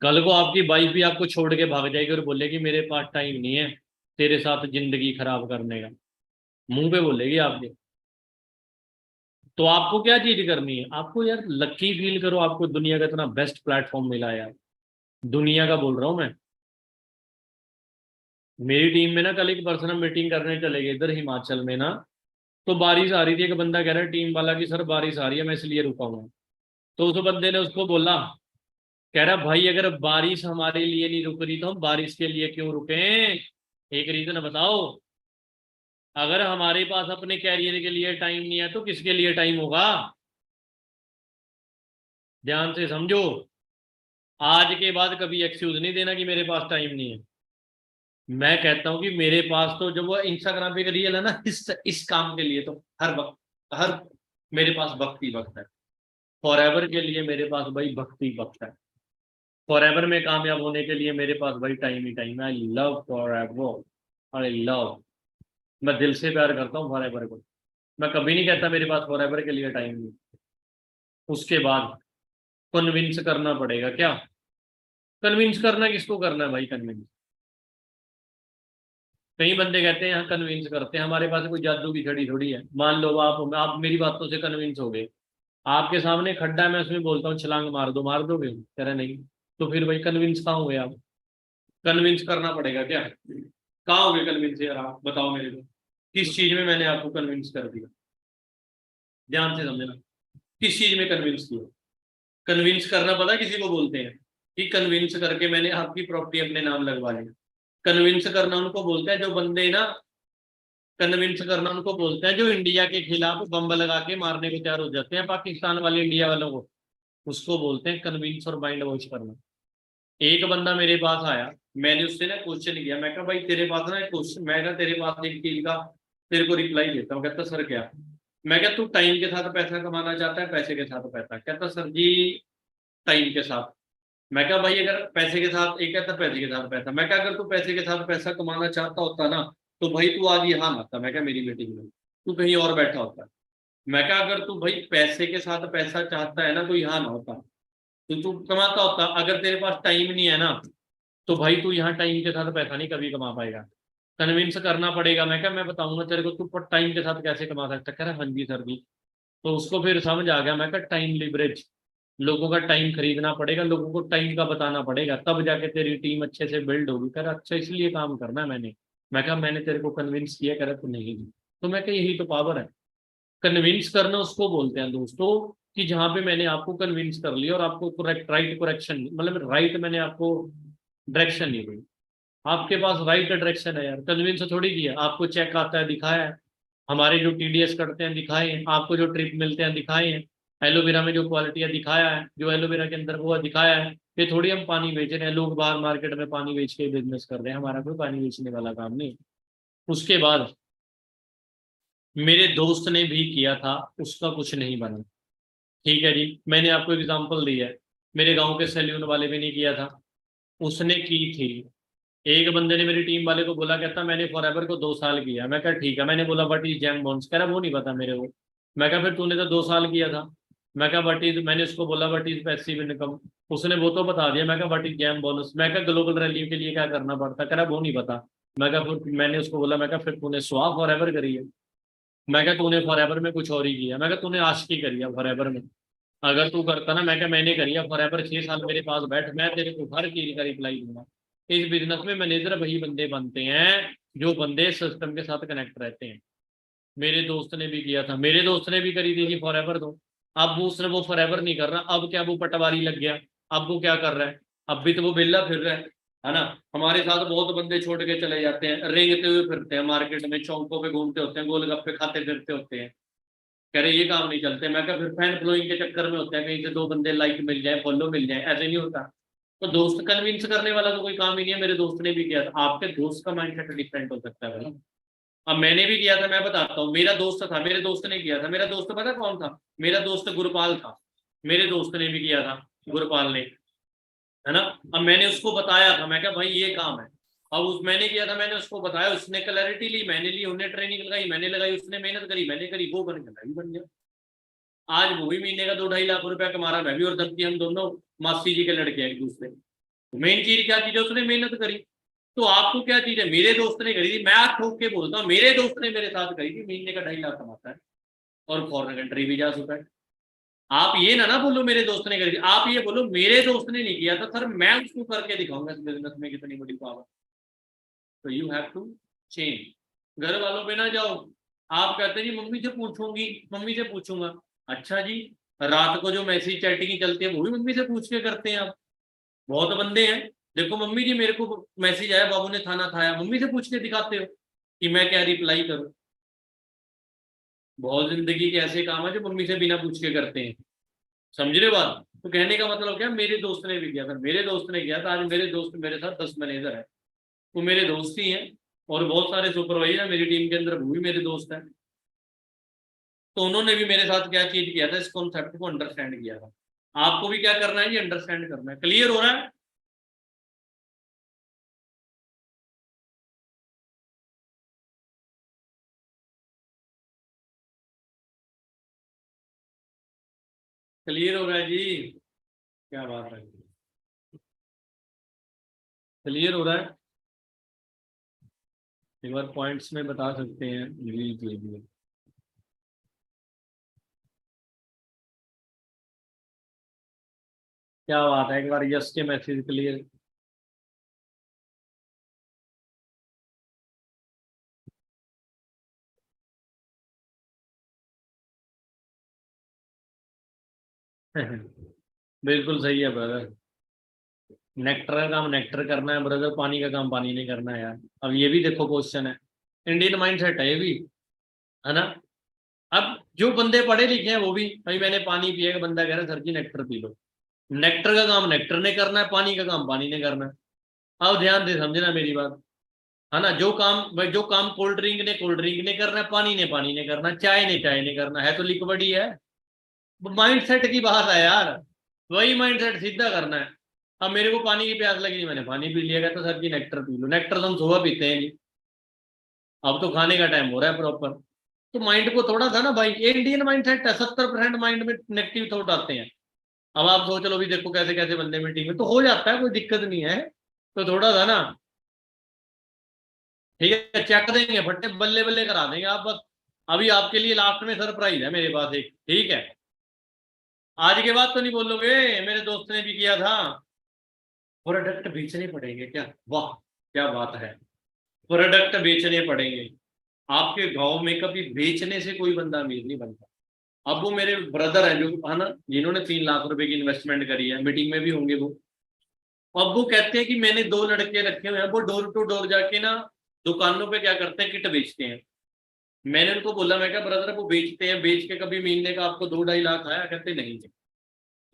कल को आपकी वाइफ भी आपको छोड़ के भाग जाएगी और बोलेगी मेरे पास टाइम नहीं है तेरे साथ जिंदगी खराब करने का, मुंह पे बोलेगी आपके। तो आपको क्या चीज करनी है? आपको यार लकी फील करो, आपको दुनिया का इतना बेस्ट प्लेटफॉर्म मिला है यार, दुनिया का बोल रहा हूं मैं। मेरी टीम में ना कल एक पर्सनल मीटिंग करने चले गए इधर हिमाचल में ना, तो बारिश आ रही थी। एक बंदा कह रहा है टीम वाला कि सर बारिश आ रही है मैं इसलिए रुका हूँ। तो उस बंदे ने उसको बोला, कह रहा भाई अगर बारिश हमारे लिए नहीं रुक रही तो हम बारिश के लिए क्यों रुके? एक रीजन बताओ। अगर हमारे पास अपने कैरियर के लिए टाइम नहीं है तो किसके लिए टाइम होगा? ध्यान से समझो, आज के बाद कभी एक्सक्यूज नहीं देना कि मेरे पास टाइम नहीं है। मैं कहता हूं कि मेरे पास तो जब वो इंस्टाग्राम पे रील है ना, इस काम के लिए तो हर वक्त हर मेरे पास वक्त ही वक्त है। फॉरएवर के लिए मेरे पास भाई वक्त ही वक्त है। फॉरएवर में कामयाब होने के लिए मेरे पास भाई टाइम ही टाइम है। I love forever, I love, मैं दिल से प्यार करता हूँ फॉरएवर को। मैं कभी नहीं कहता मेरे पास फॉरएवर के लिए टाइम नहीं। उसके बाद कन्विंस करना पड़ेगा। क्या कन्विंस करना? किसको करना है भाई कन्विंस? कई बंदे कहते हैं यहाँ कन्विंस करते हैं, हमारे पास कोई जादू की छड़ी थोड़ी है। मान लो आप मेरी बातों से कन्विंस हो गए, आपके सामने खड्डा है, मैं उसमें बोलता हूँ छलांग मार दो, मार दोगे? कह रहे नहीं। तो फिर भाई कन्विंस कहाँ हुए आप? कन्विंस करना पड़ेगा। क्या कहाँ हो गए कन्विंस यार? आप बताओ मेरे को, किस चीज में मैंने आपको कन्विंस कर दिया? ध्यान से समझना, किस चीज में कन्विंस किया? कन्विंस करना पता किसी को बोलते हैं? कि कन्विंस करके मैंने आपकी प्रॉपर्टी अपने नाम लगवा ली। कन्विंस करना उनको बोलते हैं जो बंदे ना, कन्विंस करना उनको बोलते हैं जो इंडिया के खिलाफ बम लगा के मारने को तैयार हो जाते हैं पाकिस्तान वाले इंडिया वालों को, उसको बोलते हैं कन्विंस और माइंड वॉश करना। एक बंदा मेरे पास आया, मैंने उससे ना क्वेश्चन किया, मैं कहा भाई तेरे पास ना एक क्वेश्चन, मैं कहा तेरे पास एक चीज का तेरे को रिप्लाई देता हूँ। कहता सर क्या? मैं कहा तू टाइम के साथ पैसा कमाना चाहता है पैसे के साथ पैसा? कहता सर जी टाइम के साथ। मैं कहा भाई अगर पैसे के साथ, एक कहता पैसे के साथ पैसा। मैं कहा अगर तू पैसे के साथ पैसा कमाना चाहता होता ना तो भाई तू आज यहाँ ना आता, मैं कहा मेरी मीटिंग में, तू कहीं और बैठा होता। मैं कहा अगर तू भाई पैसे के साथ पैसा चाहता है ना तो यहाँ ना होता, तो तू कमाता होता। अगर तेरे पास टाइम नहीं है ना तो भाई तू यहाँ टाइम के साथ पैसा नहीं कभी कमा पाएगा। कन्विंस करना पड़ेगा। मैं क्या मैं बताऊंगा तेरे को तू टाइम के साथ कैसे कमा सकता? कह रहा हाँ जी सर जी। तो उसको फिर समझ आ गया। मैं क्या टाइम लिवरेज, लोगों का टाइम खरीदना पड़ेगा, लोगों को टाइम का बताना पड़ेगा, तब जाके तेरी टीम अच्छे से बिल्ड होगी। कह रहा अच्छा इसलिए काम करना है मैंने। मैं कहा मैंने तेरे को कन्विंस किया? कह रहा तू नहीं। तो मैं कहा यही तो पावर है, कन्विंस करना उसको बोलते हैं दोस्तों कि जहां पे मैंने आपको कन्विंस कर लिया और आपको राइट करेक्शन, मतलब राइट मैंने आपको डायरेक्शन नहीं दी। आपके पास राइट डायरेक्शन है यार, कन्विंस थोड़ी किया। आपको चेक आता है दिखाया है, हमारे जो टीडीएस करते हैं दिखाए हैं, आपको जो ट्रिप मिलते हैं दिखाए हैं, एलोवेरा में जो क्वालिटी है दिखाया है, जो एलोवेरा के अंदर वो दिखाया है। ये थोड़ी हम पानी बेच रहे हैं, लोग बाहर मार्केट में पानी बेच के बिजनेस कर रहे हैं, हमारा कोई पानी बेचने वाला काम नहीं। उसके बाद मेरे दोस्त ने भी किया था, उसका कुछ नहीं बना। ठीक है जी, मैंने आपको एग्जांपल दिया है। मेरे गांव के सैल्यून वाले भी नहीं किया था, उसने की थी। एक बंदे ने मेरी टीम वाले को बोला, कहता मैंने फॉरएवर को 2 साल किया। मैं कहा ठीक है। मैंने बोला व्हाट इज जैम बॉन्ड्स? कह रहा वो नहीं पता मेरे को। मैं कहा फिर तूने तो 2 साल किया था। मैं कहा व्हाट इज, मैंने उसको बोला व्हाट इज पैसिव इनकम, उसने वो तो बता दिया। मैं कहा व्हाट इज जैम बोनस? मैं कहा ग्लोबल रैली के लिए क्या करना पड़ता? कह रहा वो नहीं पता। मैं कहा फिर मैंने उसको बोला, मैं कहा फिर तूने स्वाप फॉरएवर करी है? मैं कहा तूने फॉरएवर में कुछ और ही किया। मैं कहा तूने आशिकी करी है फॉरएवर में, अगर तू करता ना। मैं कहा मैंने करी है फॉरएवर, 6 साल मेरे पास बैठ, मैं तेरे को हर चीज का रिप्लाई दूंगा। इस बिजनेस में मैनेजर वही बंदे बनते हैं जो बंदे सिस्टम के साथ कनेक्ट रहते हैं। मेरे दोस्त ने भी किया था, मेरे दोस्त ने भी करी थी जी फॉरएवर। तो अब उसने वो फॉरएवर नहीं कर रहा, अब क्या वो पटवारी लग गया? अब वो क्या कर रहा है? अब भी तो वो बेला फिर रहा है। है ना। हमारे साथ बहुत बंदे छोड़ के चले जाते हैं, रेंगते हुए फिरते हैं मार्केट में, चौकों पे घूमते होते हैं, गोलगप्पे खाते फिरते होते हैं, कह रहे ये काम नहीं चलते। मैं क्या, फिर फैन फ्लोइंग के चक्कर में होते हैं, कहीं से 2 बंदे लाइक मिल जाए, फॉलो मिल जाए, ऐसे नहीं होता। तो दोस्त कन्विंस करने वाला तो कोई काम ही नहीं है। मेरे दोस्त ने भी किया था। आपके दोस्त का माइंडसेट डिफरेंट हो सकता है भाई। अब मैंने भी किया था, मैं बताता हूँ। मेरा दोस्त था, मेरे दोस्त ने किया था। मेरा दोस्त पता कौन था? मेरा दोस्त गुरपाल था। मेरे दोस्त ने भी किया था, गुरपाल ने, है ना। अब मैंने उसको बताया था, मैं क्या भाई ये काम है। अब उस मैंने किया था, मैंने उसको बताया, उसने क्लैरिटी ली, मैंने ली, उन्हें ट्रेनिंग लगाई, मैंने लगाई, उसने मेहनत करी, मैंने करी, वो बन गया, मैं भी बन गया। आज वो भी महीने का 2-2.5 लाख रुपया कमा रहा है, मैं भी, और जबकि हम दोनों मासी जी के लड़के हैं एक दूसरे। मेन चीज क्या चीज है? उसने मेहनत करी। तो आपको क्या चीज है? मेरे दोस्त ने करी थी, मैं आज ठोक के बोलता हूँ, मेरे दोस्त ने मेरे साथ करी थी, महीने का 2.5 लाख कमाता है और फॉरेन कंट्री भी जा चुका है। आप ये ना बोलो मेरे दोस्त ने करी थी, आप ये बोलो मेरे दोस्त ने नहीं किया था सर, मैं उसको करके दिखाऊंगा इस बिजनेस में कितनी बड़ी पावर। तो यू हैव टू चेंज। घर वालों पे ना जाओ। आप कहते हैं जी मम्मी से पूछूंगी, मम्मी से पूछूंगा। अच्छा जी, रात को जो मैसेज चैटिंग चलती है वो भी मम्मी से पूछ के करते हैं आप। बहुत बंदे हैं, देखो मम्मी जी मेरे को मैसेज आया, बाबू ने खाना खाया, मम्मी से पूछ के दिखाते हो कि मैं क्या रिप्लाई करूं। बहुत जिंदगी के ऐसे काम है जो मम्मी से बिना पूछ के करते हैं। समझ रहे बात? तो कहने का मतलब क्या, मेरे दोस्त ने भी किया था, मेरे दोस्त ने किया था। आज मेरे दोस्त मेरे साथ 10 मैनेजर है, वो मेरे दोस्त ही हैं। और बहुत सारे सुपरवाइजर है मेरी टीम के अंदर, वो भी मेरे दोस्त हैं। तो उन्होंने भी मेरे साथ क्या चीज किया था, इस कॉन्सेप्ट को अंडरस्टैंड किया था। आपको भी क्या करना है जी, अंडरस्टैंड करना है। क्लियर हो रहा है? क्लियर हो रहा है जी? क्या बात है, क्लियर हो रहा है? एक बार पॉइंट्स में बता सकते हैं जी जी जी। क्या बात है, एक बार यस के मैसेज क्लियर। बिल्कुल सही है ब्रदर। नेक्टर का काम नेक्टर करना है ब्रदर, पानी का काम पानी नहीं करना है यार। अब ये भी देखो क्वेश्चन है, इंडियन माइंडसेट है ये भी, है ना। अब जो बंदे पढ़े लिखे हैं वो भी, भाई मैंने पानी पिया है, बंदा कह रहा है सर जी नेक्टर पी लो। नेक्टर का काम नेक्टर ने करना है, पानी का काम पानी ने करना है। अब ध्यान दे, समझना मेरी बात, है ना। जो काम भाई, जो काम कोल्ड ड्रिंक ने कोल्ड ड्रिंक ने करना है, पानी ने करना है, चाय ने करना है तो लिक्विड ही है। माइंडसेट की बात है यार, वही माइंडसेट सीधा करना है। अब मेरे को पानी की प्यास लगी, मैंने पानी पी लिया, तो सर जी नेक्टर पी लो। नेक्टर तो हम सुबह पीते हैं जी, अब तो खाने का टाइम हो रहा है प्रॉपर। तो माइंड को थोड़ा सा ना भाई, इंडियन माइंडसेट है, 70% माइंड में नेगेटिव थॉट आते हैं। अब आप सोच लो भी, देखो कैसे कैसे बंदे मीटिंग में, तो हो जाता है, कोई दिक्कत नहीं है। तो थोड़ा सा ना, ठीक है, चेक देंगे फट्टे, बल्ले बल्ले करा देंगे आप बस। अभी आपके लिए लास्ट में सरप्राइज है मेरे पास एक, ठीक है। आज के बाद तो नहीं बोलोगे मेरे दोस्त ने भी किया था। प्रोडक्ट बेचने पड़ेंगे क्या? वाह क्या बात है, प्रोडक्ट बेचने पड़ेंगे। आपके गांव में कभी बेचने से कोई बंदा अमीर नहीं बनता। अब वो मेरे ब्रदर है जो, है ना, जिन्होंने 3 लाख रुपए की इन्वेस्टमेंट करी है, मीटिंग में भी होंगे वो। अब वो कहते हैं कि मैंने 2 लड़के रखे हुए हैं, वो डोर टू डोर जाके ना दुकानों पे क्या करते हैं, किट बेचते हैं। मैंने उनको बोला, मैं क्या ब्रदर वो बेचते हैं, बेच के कभी महीने का आपको 2-2.5 लाख आया? कहते नहीं,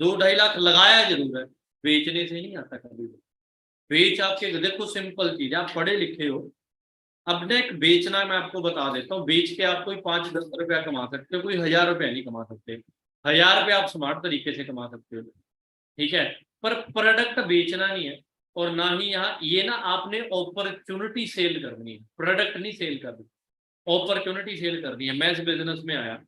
2-2.5 लाख लगाया जरूर है, बेचने से नहीं आता कभी भी। बेच आपके, देखो सिंपल चीज, आप पढ़े लिखे हो, अपने एक बेचना मैं आपको बता देता हूँ। बेच के आप कोई 5-10 रुपया कमा सकते हो, कोई 1000 रुपया नहीं कमा सकते। 1000 रुपया आप स्मार्ट तरीके से कमा सकते हो, ठीक है, पर प्रोडक्ट बेचना नहीं है। और ना ही यहाँ ये ना, आपने अपॉर्चुनिटी सेल करनी है, प्रोडक्ट नहीं सेल करनी, अपॉर्चुनिटी सेल करनी है। मैं इस बिजनेस में आया,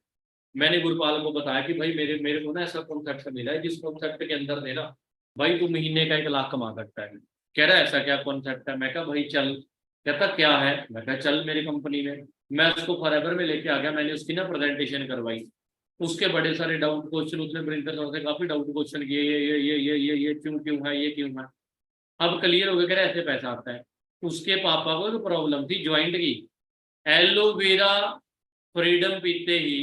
मैंने गुरपाल को बताया कि भाई मेरे मेरे को ना ऐसा कॉन्सेप्ट मिला है, जिस कॉन्सेप्ट के अंदर देना भाई तू महीने का 1 लाख कमा सकता है। कह रहा है ऐसा क्या कॉन्सेप्ट है? मैं कहा भाई चल। कहता क्या है? मैं कहा चल मेरी कंपनी में। मैं उसको फॉरएवर में लेके आ गया, मैंने उसकी ना प्रेजेंटेशन करवाई। उसके बड़े सारे डाउट क्वेश्चन, उसने प्रिंटर से काफी डाउट क्वेश्चन किए, ये क्यों है, ये क्यों है। अब क्लियर हो गया, कह रहा ऐसे पैसा आता है। उसके पापा को तो प्रॉब्लम थी ज्वाइंट की, एलोवेरा फ्रीडम पीते ही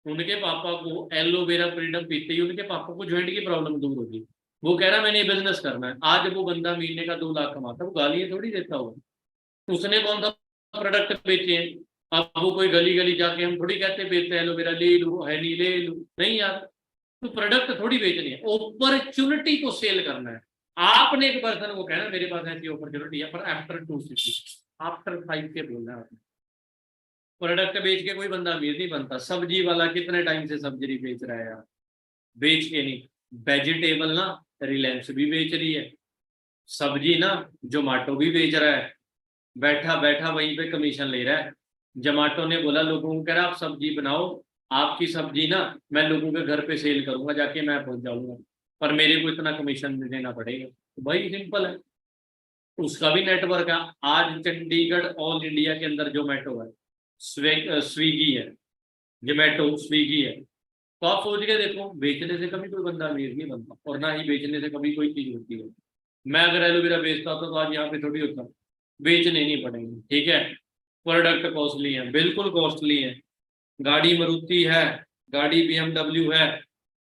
उनके पापा को, एलोवेरा फ्रीडम पीते ही उनके पापा को ज्वाइंट की प्रॉब्लम दूर होगी। वो कह रहा मैंने ये बिजनेस करना है। आज वो बंदा महीने का 2 लाख कमाता है, वो गालियां थोड़ी देता होगा। उसने कौन सा प्रोडक्ट बेचे हैं? अब वो कोई गली गली जाके हम थोड़ी कहते बेचते हैं एलोवेरा ले लो, है नहीं ले लो, नहीं यार। तो प्रोडक्ट थोड़ी बेचनी है, अपॉर्चुनिटी को सेल करना है। आपने एक पर्सन को कहना मेरे पास ऐसी अपॉर्चुनिटी है, पर आफ्टर 260, आफ्टर 5 के बोलना है आपने। प्रोडक्ट बेच के कोई बंदा अमीर नहीं बनता। सब्जी वाला कितने टाइम से सब्जी बेच रहा है यार, बेच के नहीं। वेजिटेबल ना रिलायंस भी बेच रही है, सब्जी ना जोमेटो भी बेच रहा है, बैठा बैठा वहीं पे कमीशन ले रहा है। जोमेटो ने बोला लोगों को, कह रहा आप सब्जी बनाओ, आपकी सब्जी ना मैं लोगों के घर पे सेल करूंगा जाके, मैं पहुंच जाऊंगा, पर मेरे को इतना कमीशन देना पड़ेगा। तो भाई सिंपल है, उसका भी नेटवर्क है। आज चंडीगढ़ ऑल इंडिया के अंदर जोमेटो है, स्विगी है, जोमेटो स्विगी है। तो आप सोच के देखो, बेचने से कभी कोई बंदा अमीर नहीं बनता, और ना ही बेचने से कभी कोई चीज होती है। मैं अगर एलोवेरा बेचता होता तो आज यहाँ पे थोड़ी होता, बेचने नहीं पड़ेंगे। ठीक है, प्रोडक्ट कॉस्टली है, बिल्कुल कॉस्टली है। गाड़ी मारुति है, गाड़ी BMW है,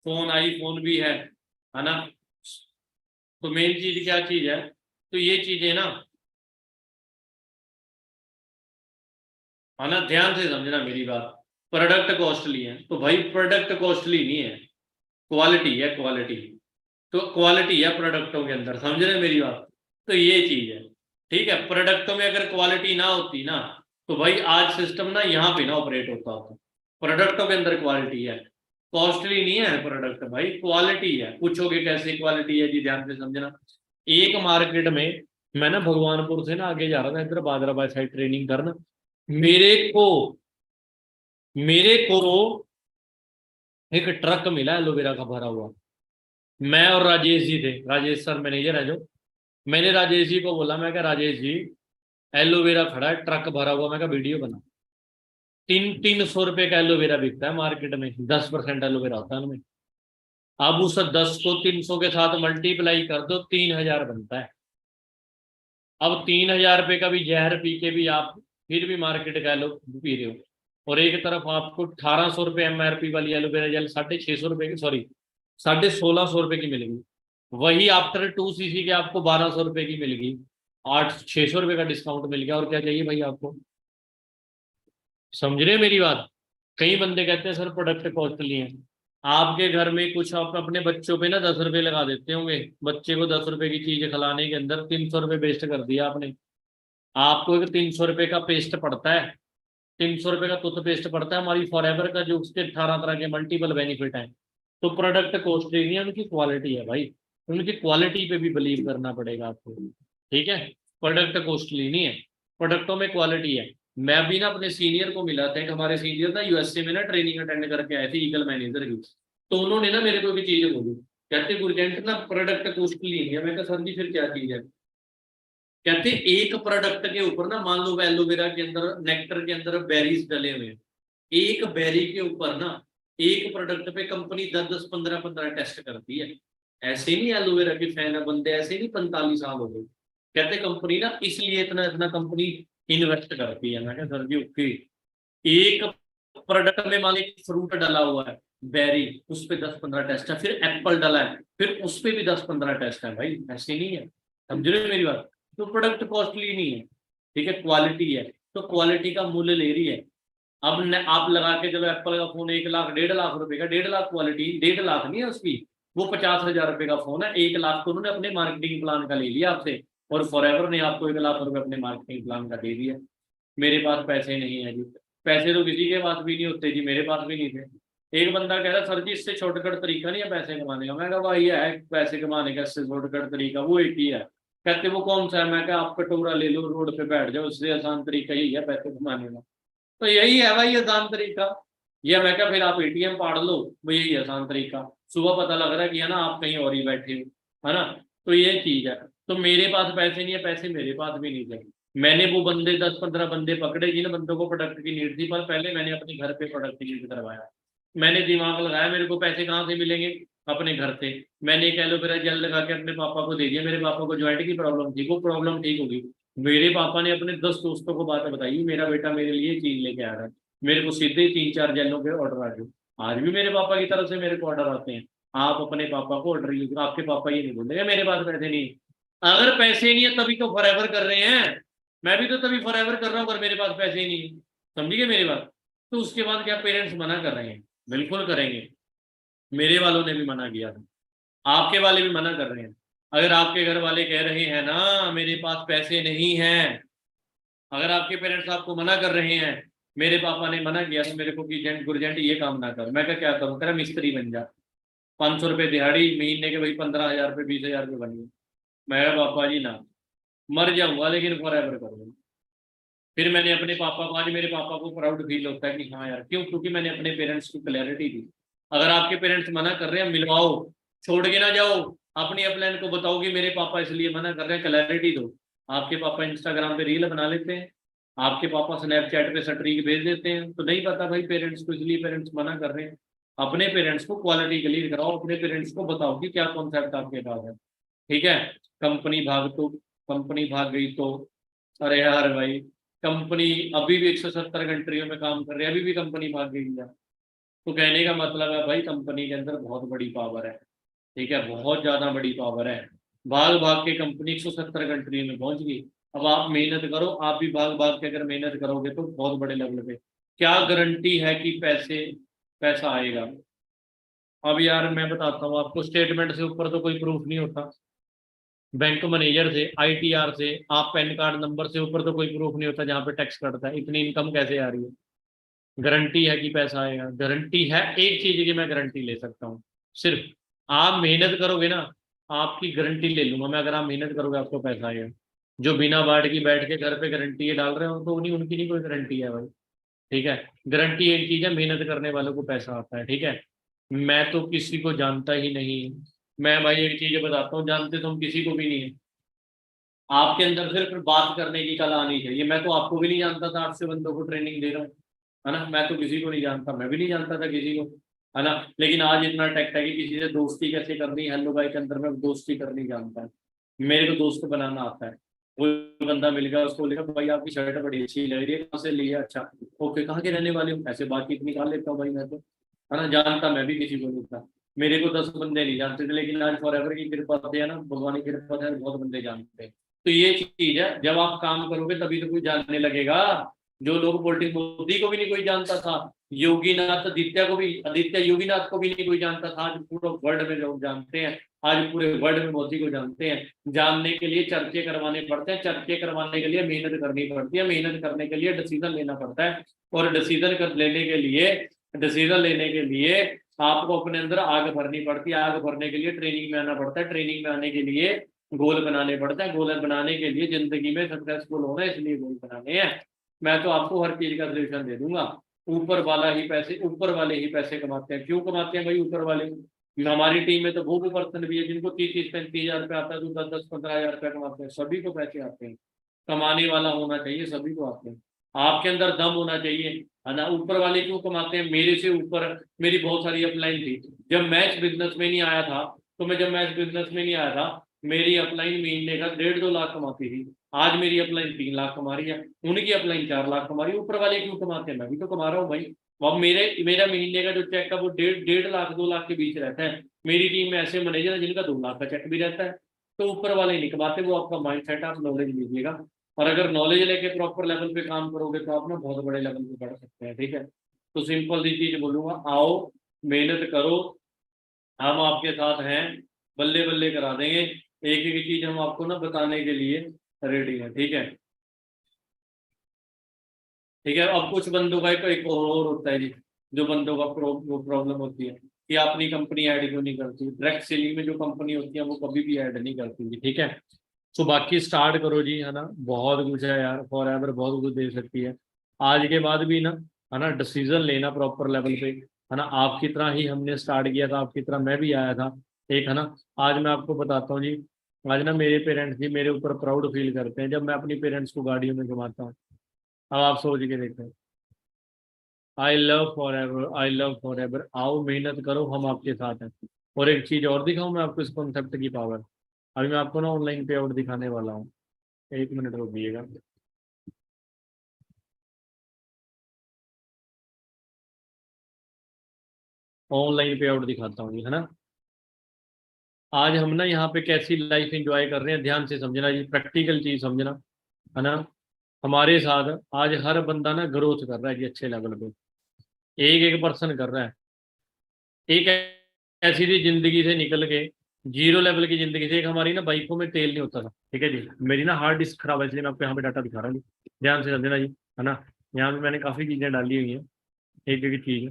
फोन आईफोन भी है ना। तो मेन चीज क्या चीज है? तो ये चीजें ना, है ना, ध्यान से समझना मेरी बात। प्रोडक्ट कॉस्टली है तो भाई प्रोडक्ट कॉस्टली नहीं है, क्वालिटी है, क्वालिटी। तो क्वालिटी है प्रोडक्टों के अंदर, समझ रहे मेरी बात? तो ये चीज है। ठीक है, प्रोडक्टों में अगर क्वालिटी ना होती ना, तो भाई आज सिस्टम ना यहाँ पे ना ऑपरेट होता। प्रोडक्टों के अंदर क्वालिटी है, कॉस्टली नहीं है प्रोडक्ट भाई, क्वालिटी है। पूछोगे कैसे क्वालिटी है जी, ध्यान से समझना। एक मार्केट में मैं ना भगवानपुर से ना आगे जा रहा था, इधर बादराबाद साइड ट्रेनिंग करना। मेरे को एक ट्रक मिला एलोवेरा का भरा हुआ। मैं और राजेश जी थे, राजेश सर मैनेजर है जो। मैंने राजेश जी को बोला, मैं क्या राजेश जी एलोवेरा खड़ा है, ट्रक भरा हुआ, मैं क्या वीडियो बना। 300 रुपए का एलोवेरा बिकता है मार्केट में, 10% एलोवेरा होता है उनमें। अब उस 10 को 300 के साथ मल्टीप्लाई कर दो, 3000 बनता है। अब 3000 रुपए का भी जहर पी के भी आप फिर भी मार्केट का एलो पी रहे हो, और एक तरफ आपको 1800 रुपये MRP वाली एलोवेरा जेल 650 रुपए की, सॉरी 1650 रुपए की मिलेगी। वही आफ्टर 2cc के आपको 1200 रुपए की मिलेगी, 600 रुपए का डिस्काउंट मिल गया। और क्या चाहिए भाई आपको? समझ रहे हो मेरी बात? कई बंदे कहते हैं सर प्रोडक्ट कॉस्टली है। आपके घर में कुछ आप अपने बच्चों पे ना 10 रुपए लगा देते होंगे, बच्चे को 10 रुपए की चीज खिलाने के अंदर 300 रुपए वेस्ट कर दिया आपने। आपको एक 300 रुपए का पेस्ट पड़ता है, 300 रुपए का टूथपेस्ट पड़ता है हमारी फॉरएवर का, जो उसके 18 तरह के मल्टीपल बेनिफिट हैं। तो प्रोडक्ट कॉस्टली नहीं है, उनकी क्वालिटी है भाई, उनकी क्वालिटी पे भी बिलीव करना पड़ेगा आपको। ठीक है, प्रोडक्ट कॉस्टली नहीं है, प्रोडक्टों में क्वालिटी है। मैं भी ना अपने सीनियर को मिला था, एक हमारे सीनियर ना USA में ना ट्रेनिंग अटेंड करके आए थे ईगल मैनेजर की। तो उन्होंने ना मेरे को भी चीजें बोली, कहते गुरजेंट ना प्रोडक्ट कॉस्टली नहीं है। मैं कहा सर जी फिर क्या चीज है? कहते एक प्रोडक्ट के ऊपर ना, मान लो एलोवेरा के अंदर नेक्टर के अंदर बेरीज डले हुए हैं, एक बेरी के ऊपर ना एक प्रोडक्ट पे कंपनी 10-10, 15-15 टेस्ट करती है। ऐसे नहीं एलोवेरा के फैन है बंदे, ऐसे नहीं 45 साल हो गए। कहते कंपनी ना इसलिए इतना इतना कंपनी इन्वेस्ट करती है। मैं क्या सर जी ओके, एक प्रोडक्ट में मान लो फ्रूट डला हुआ है बेरी, उस पर 10-15 टेस्ट है, फिर एप्पल डला है, फिर उस पर भी 10-15 टेस्ट है। भाई ऐसे नहीं है, समझ रहे हो मेरी बात? तो प्रोडक्ट कॉस्टली नहीं है, ठीक है, क्वालिटी है। तो क्वालिटी का मूल्य ले रही है। अब आप लगा के जब एप्पल का फोन 1 लाख 1.5 लाख रुपए का, 1.5 लाख क्वालिटी, 1.5 लाख नहीं है उसकी, वो 50,000 रुपए का फोन है। 1 लाख तो उन्होंने अपने मार्केटिंग प्लान का ले लिया आपसे, और फॉरएवर ने आपको 1 लाख रुपए अपने मार्केटिंग प्लान का दे दिया। मेरे पास पैसे नहीं है जी, पैसे तो किसी के पास भी नहीं होते जी, मेरे पास भी नहीं थे। एक बंदा कह रहा सर जी इससे शॉर्टकट तरीका नहीं है पैसे कमाने का। मैं कहा भाई है पैसे कमाने का इससे शॉर्टकट तरीका, वो एक ही है। कहते वो कौन सा है? मैं कहा आप कटोरा ले लो, रोड पे बैठ जाओ, उससे आसान तरीका यही है पैसे कमाने का। तो यही है भाई आसान तरीका। या मैं क्या फिर आप ATM पाड़ लो, वो यही आसान तरीका। सुबह पता लग रहा है कि है ना आप कहीं और ही बैठे हो, है ना। तो ये चीज है। तो मेरे पास पैसे नहीं है, पैसे मेरे पास भी नहीं थे। मैंने वो बंदे 10-15 बंदे पकड़े जिन बंदों को प्रोडक्ट की नीड थी, पर पहले मैंने अपने घर पे प्रोडक्ट यूज करवाया। मैंने दिमाग लगाया मेरे को पैसे कहाँ से मिलेंगे, अपने घर से। मैंने एक एलोवेरा जेल लगा के अपने पापा को दे दिया। मेरे पापा को ज्वाइंट की प्रॉब्लम थी, वो प्रॉब्लम ठीक होगी। मेरे पापा ने अपने 10 दोस्तों को बात बताई, मेरा बेटा मेरे लिए चीज लेके आ रहा है। मेरे को सीधे 3-4 जेलों के ऑर्डर आ गए। आज भी मेरे पापा की तरफ से मेरे को ऑर्डर आते हैं। आप अपने पापा को ऑर्डर यूज, आपके पापा ये नहीं बोलेंगे मेरे पास पैसे नहीं। अगर पैसे नहीं है तभी तो फॉरएवर कर रहे हैं, मैं भी तो तभी फॉरएवर कर रहा हूँ अगर मेरे पास पैसे ही नहीं है। समझिए मेरी बात। तो उसके बाद क्या पेरेंट्स मना कर रहे हैं? बिल्कुल करेंगे। मेरे वालों ने भी मना किया था, आपके वाले भी मना कर रहे हैं। अगर आपके घर वाले कह रहे हैं ना मेरे पास पैसे नहीं हैं, अगर आपके पेरेंट्स आपको मना कर रहे हैं, मेरे पापा ने मना किया था मेरे को कि जेंट गुरजेंट ये काम ना कर, मैं क्या करूँ? कह रहा मिस्त्री बन जा, 500 रुपये दिहाड़ी महीने के, भाई 15,000 रुपये 20,000 रुपये बन गए। मैं कहा पापा जी ना, मर जाऊंगा लेकिन फॉरएवर करूंगा। फिर मैंने अपने पापा को, आज मेरे पापा को प्राउड फील होता है कि हाँ यार, क्यों? क्योंकि मैंने अपने पेरेंट्स को क्लैरिटी दी। अगर आपके पेरेंट्स मना कर रहे हैं, मिलवाओ, छोड़ के ना जाओ, अपनी अपलाइन को बताओ कि मेरे पापा इसलिए मना कर रहे हैं, क्लैरिटी दो। आपके पापा इंस्टाग्राम पे रील बना लेते हैं, आपके पापा स्नैपचैट पे स्ट्रीक भेज देते हैं, तो नहीं पता भाई पेरेंट्स को, इसलिए पेरेंट्स मना कर रहे हैं। अपने पेरेंट्स को क्वालिटी क्लियर कराओ, अपने पेरेंट्स को बताओ कि क्या कॉन्सेप्ट आपके पास है। ठीक है? कंपनी भाग तो, कंपनी भाग गई तो, अरे यार भाई, कंपनी अभी भी 170 कंट्रियों में काम कर रही है, अभी भी कंपनी भाग गई है। तो कहने का मतलब है भाई कंपनी के अंदर बहुत बड़ी पावर है। ठीक है? बहुत ज्यादा बड़ी पावर है। भाग भाग के कंपनी 170 कंट्री में पहुंच गई। अब आप मेहनत करो, आप भी भाग भाग के अगर मेहनत करोगे तो बहुत बड़े लेवल पे, क्या गारंटी है कि पैसा आएगा? अब यार मैं बताता हूँ आपको, स्टेटमेंट से ऊपर तो कोई प्रूफ नहीं होता। बैंक मैनेजर से, आईटीआर से, आप पैन कार्ड नंबर से ऊपर तो कोई प्रूफ नहीं होता जहाँ पे टैक्स कटता है। इतनी इनकम कैसे आ रही है? गारंटी है कि पैसा आएगा? गारंटी है एक चीज की, मैं गारंटी ले सकता हूँ, सिर्फ आप मेहनत करोगे ना, आपकी गारंटी ले लूंगा मैं, अगर आप मेहनत करोगे आपको पैसा आएगा। जो बिना बाढ़ की बैठ के घर पे गारंटी डाल रहे हो तो उन्हीं, उनकी नहीं कोई गारंटी है भाई। ठीक है? गारंटी एक चीज है, मेहनत करने वालों को पैसा आता है। ठीक है? मैं तो किसी को जानता ही नहीं। मैं भाई एक चीज बताता हूँ, जानते तो हम किसी को भी नहीं है। आपके अंदर सिर्फ बात करने की कला आनी चाहिए। मैं तो आपको भी नहीं जानता था, 8 से बंदों को ट्रेनिंग दे रहा हूँ, है ना? मैं तो किसी को नहीं जानता, मैं भी नहीं जानता था किसी को, है ना? लेकिन आज इतना टेक्ट है कि किसी से दोस्ती कैसे करनी है, हेलो भाई के अंदर में दोस्ती करनी जानता है। मेरे को दोस्त बनाना आता है। कोई बंदा मिल गया, उसको लिखा भाई आपकी शर्ट बड़ी अच्छी लग रही है, कहाँ से ली है? अच्छा, ओके, कहाँ के रहने वाले हो? ऐसे बातचीत निकाल लेता हूँ भाई मैं तो, है ना? जानता मैं भी किसी को नहीं था। मेरे को 10 बंदे नहीं जानते थे, लेकिन आज फॉरएवर की कृपा से, है ना, भगवान की कृपा से बहुत बंदे जानते हैं। तो ये चीज है, जब आप काम करोगे तभी तो कोई जानने लगेगा। जो लोग पॉलिटिक्स, मोदी को भी नहीं कोई जानता था, योगीनाथ आदित्य को भी, आदित्य योगीनाथ को भी नहीं कोई जानता था, आज पूरे वर्ल्ड में लोग जानते हैं। आज पूरे वर्ल्ड में मोदी को जानते हैं। जानने के लिए चर्चे करवाने पड़ते हैं, चर्चे करवाने के लिए मेहनत करनी पड़ती है, मेहनत करने के लिए डिसीजन लेना पड़ता है, और डिसीजन लेने के लिए आपको अपने अंदर आग भरनी पड़ती है। आग भरने के लिए ट्रेनिंग में आना पड़ता है, ट्रेनिंग में आने के लिए गोल बनाने पड़ते हैं, गोल बनाने के लिए जिंदगी में सक्सेसफुल होना है, इसलिए गोल बनाने हैं। मैं तो आपको हर चीज का सोल्यूशन दे दूंगा। ऊपर वाले ही पैसे कमाते हैं। क्यों कमाते हैं भाई ऊपर वाले? हमारी टीम में तो वो पर्सन भी है जिनको 30-35 हजार रुपये आता है, तो 10-15 हजार रुपये कमाते हैं। सभी को पैसे आते हैं, कमाने वाला होना चाहिए, सभी को आते हैं। आपके अंदर दम होना चाहिए, है ना? ऊपर वाले क्यों कमाते हैं? मेरे से ऊपर मेरी बहुत सारी अपलाइन थी। जब मैं इस बिजनेस में नहीं आया था, मेरी अपलाइन महीने का 1.5-2 लाख कमाती थी। आज मेरी अपलाइन 3 लाख कमा रही है, उनकी अपलाइन 4 लाख कमा रही है। ऊपर वाले क्यों कमाते हैं? मैं भी तो कमा रहा हूँ भाई। अब मेरा महीने का जो चेक है वो 1.5 लाख 2 लाख के बीच रहता है। मेरी टीम में ऐसे मैनेजर है जिनका 2 लाख का चेक भी रहता है। तो ऊपर वाले नहीं कमाते, वो आपका माइंड सेट, आप नॉलेज लीजिएगा। और अगर नॉलेज लेके प्रॉपर लेवल पे काम करोगे तो आप ना बहुत बड़े लेवल पे बढ़ सकते हैं। ठीक है? तो सिंपल सी चीज बोलूंगा, आओ मेहनत करो, हम आपके साथ हैं, बल्ले बल्ले करा देंगे। एक एक चीज हम आपको ना बताने के लिए रेडी है। ठीक है? ठीक है? अब कुछ बंदों का एक और होता है जी, जो बंदों का प्रॉब्लम होती है कि अपनी कंपनी ऐड क्यों नहीं करती। डायरेक्ट सेलिंग में जो कंपनी होती है वो कभी भी ऐड नहीं करती जी। ठीक है? तो बाकी स्टार्ट करो जी, है ना? बहुत कुछ है यार, फॉरएवर बहुत कुछ दे सकती है। आज के बाद भी ना, है ना, डिसीजन लेना प्रॉपर लेवल पे, है ना? आपकी तरह ही हमने स्टार्ट किया था, आपकी तरह मैं भी आया था एक, है ना? आज मैं आपको बताता हूँ जी, आज ना मेरे पेरेंट्स भी मेरे ऊपर प्राउड फील करते हैं जब मैं अपनी पेरेंट्स को गाड़ियों में घुमाता हूँ। अब आप सोच के देखें, आई लव फॉर एवर। आओ मेहनत करो, हम आपके साथ हैं। और एक चीज और दिखाऊं मैं आपको इस कॉन्सेप्ट की पावर। अभी मैं आपको ना ऑनलाइन पे आउट दिखाने वाला हूँ, 1 मिनट रुकिएगा। ऑनलाइन पे आउट दिखाता हूँ, है ना? आज हम ना यहाँ पे कैसी लाइफ एंजॉय कर रहे हैं, ध्यान से समझना जी, प्रैक्टिकल चीज समझना, है ना। हमारे साथ आज हर बंदा ना ग्रोथ कर रहा है जी, अच्छे लेवल पे, एक एक पर्सन कर रहा है। एक ऐसी थी जिंदगी से निकल के, जीरो लेवल की जिंदगी से, एक हमारी ना बाइकों में तेल नहीं होता था, ठीक है जी, मेरी ना हार्ड डिस्क खराब है, इसलिए मैं आपको यहाँ पे डाटा दिखा रहा हूँ जी, ध्यान से समझना जी, है ना। यहाँ पे मैंने काफी चीजें डाली हुई हैं, एक एक चीज,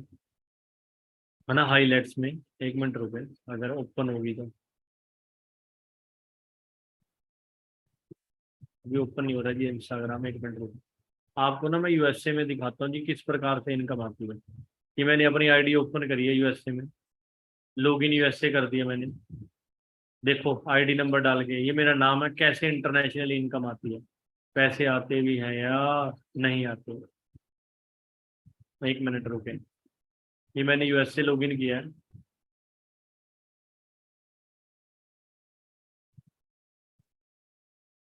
है ना, हाईलाइट्स में। एक मिनट रुके, अगर ओपन होगी तो, अभी ओपन नहीं हो रहा जी इंस्टाग्राम, एक मिनट रुके। आपको ना मैं यूएसए में दिखाता हूँ जी किस प्रकार से इनकम आती है। ये मैंने अपनी आईडी ओपन करी है यूएसए में, लॉगिन यूएसए कर दिया मैंने, देखो आईडी नंबर डाल के, ये मेरा नाम है, कैसे इंटरनेशनल इनकम आती है, पैसे आते भी हैं या नहीं आते। एक मिनट रुके, ये मैंने यूएसए लॉगिन किया है,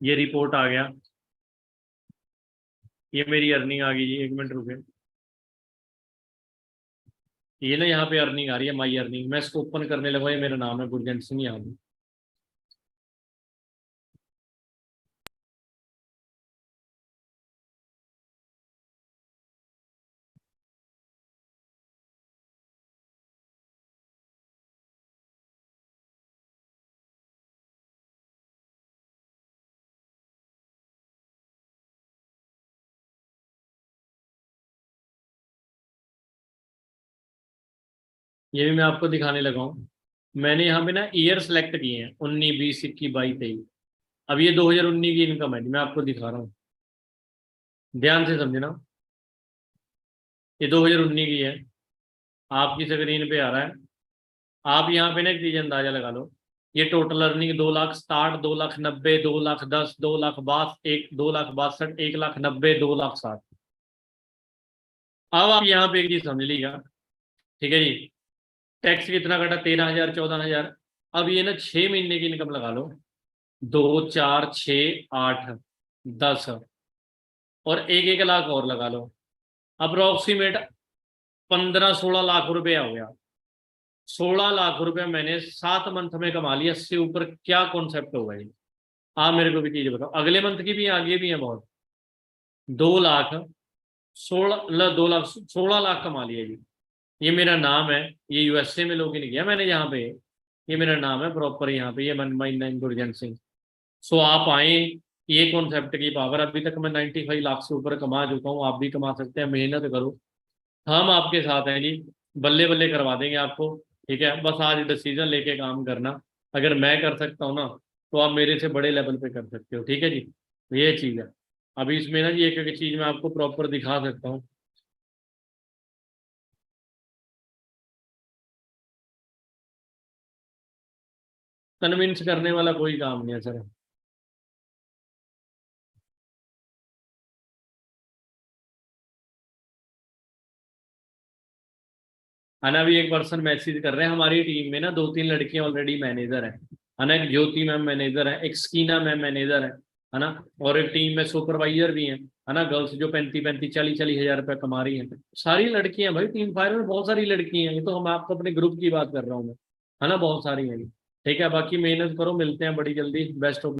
ये रिपोर्ट आ गया, ये मेरी अर्निंग आ गई जी, एक मिनट रुके, ये ना यहाँ पे अर्निंग आ रही है, माई अर्निंग, मैं इसको ओपन करने लगा, ये मेरा नाम है गुरजंट सिंह यादव। ये भी मैं आपको दिखाने लगा हूँ, मैंने यहाँ पे ना ईयर सेलेक्ट किए हैं, 19, 20, 21, 22, 23। अब ये 2019 की इनकम है, मैं आपको दिखा रहा हूँ, ध्यान से समझना, ये 2019 की है, आपकी स्क्रीन पे आ रहा है। आप यहाँ पे ना एक चीज अंदाजा लगा लो, ये टोटल अर्निंग 2,60,000, 2,90,000, 2,10,000, 2,62,000, 2,62,000, 1,90,000, 2,60,000। अब आप यहाँ पे एक चीज समझ लीजिएगा, ठीक है जी, टैक्स कितना कटा, 13,000, 14,000। अब ये ना 6 महीने की इनकम लगा लो, 2, 4, 6, 8, 10 और 1-1 लाख और लगा लो, अप्रोक्सीमेट 15-16 लाख रुपया हो गया। 16 लाख रुपया मैंने 7 मंथ में कमा लिया, इससे ऊपर क्या कॉन्सेप्ट होगा ये, आप मेरे को भी चीज बताओ। अगले मंथ की भी आगे भी है बहुत, 2,16 लाख कमा लिया जी। ये मेरा नाम है, ये यूएसए में लॉगिन किया मैंने यहाँ पे, ये मेरा नाम है प्रॉपर यहाँ पे, ये माई नाम गुरजंट सिंह। सो आप आए, ये कॉन्सेप्ट की पावर, अभी तक मैं 95 लाख से ऊपर कमा चुका हूँ, आप भी कमा सकते हैं, मेहनत करो, हम आपके साथ हैं जी, बल्ले बल्ले करवा देंगे आपको, ठीक है। बस आज डिसीजन लेके काम करना, अगर मैं कर सकता हूँ ना तो आप मेरे से बड़े लेवल पे कर सकते हो, ठीक है जी, ये चीज़ है। अभी इसमें ना जी एक एक चीज़ मैं आपको प्रॉपर दिखा सकता हूँ। कन्विंस करने वाला कोई काम नहीं है सर, है ना। अभी एक पर्सन मैसेज कर रहे हैं, हमारी टीम में ना 2-3 लड़कियां ऑलरेडी मैनेजर है ना, एक ज्योति मैम मैनेजर है, एक स्कीना मैम मैनेजर है ना, और एक टीम में सुपरवाइजर भी है ना, गर्ल्स जो 35-35, 40-40 हजार रुपये कमा रही हैं, सारी लड़कियां भाई, टीम फायर में बहुत सारी लड़की हैं, ये तो हम आपको अपने ग्रुप की बात कर रहा हूँ मैं, है ना, बहुत सारी हैं, ठीक है। बाकी मेहनत करो, मिलते हैं बड़ी जल्दी, बेस्ट ऑफ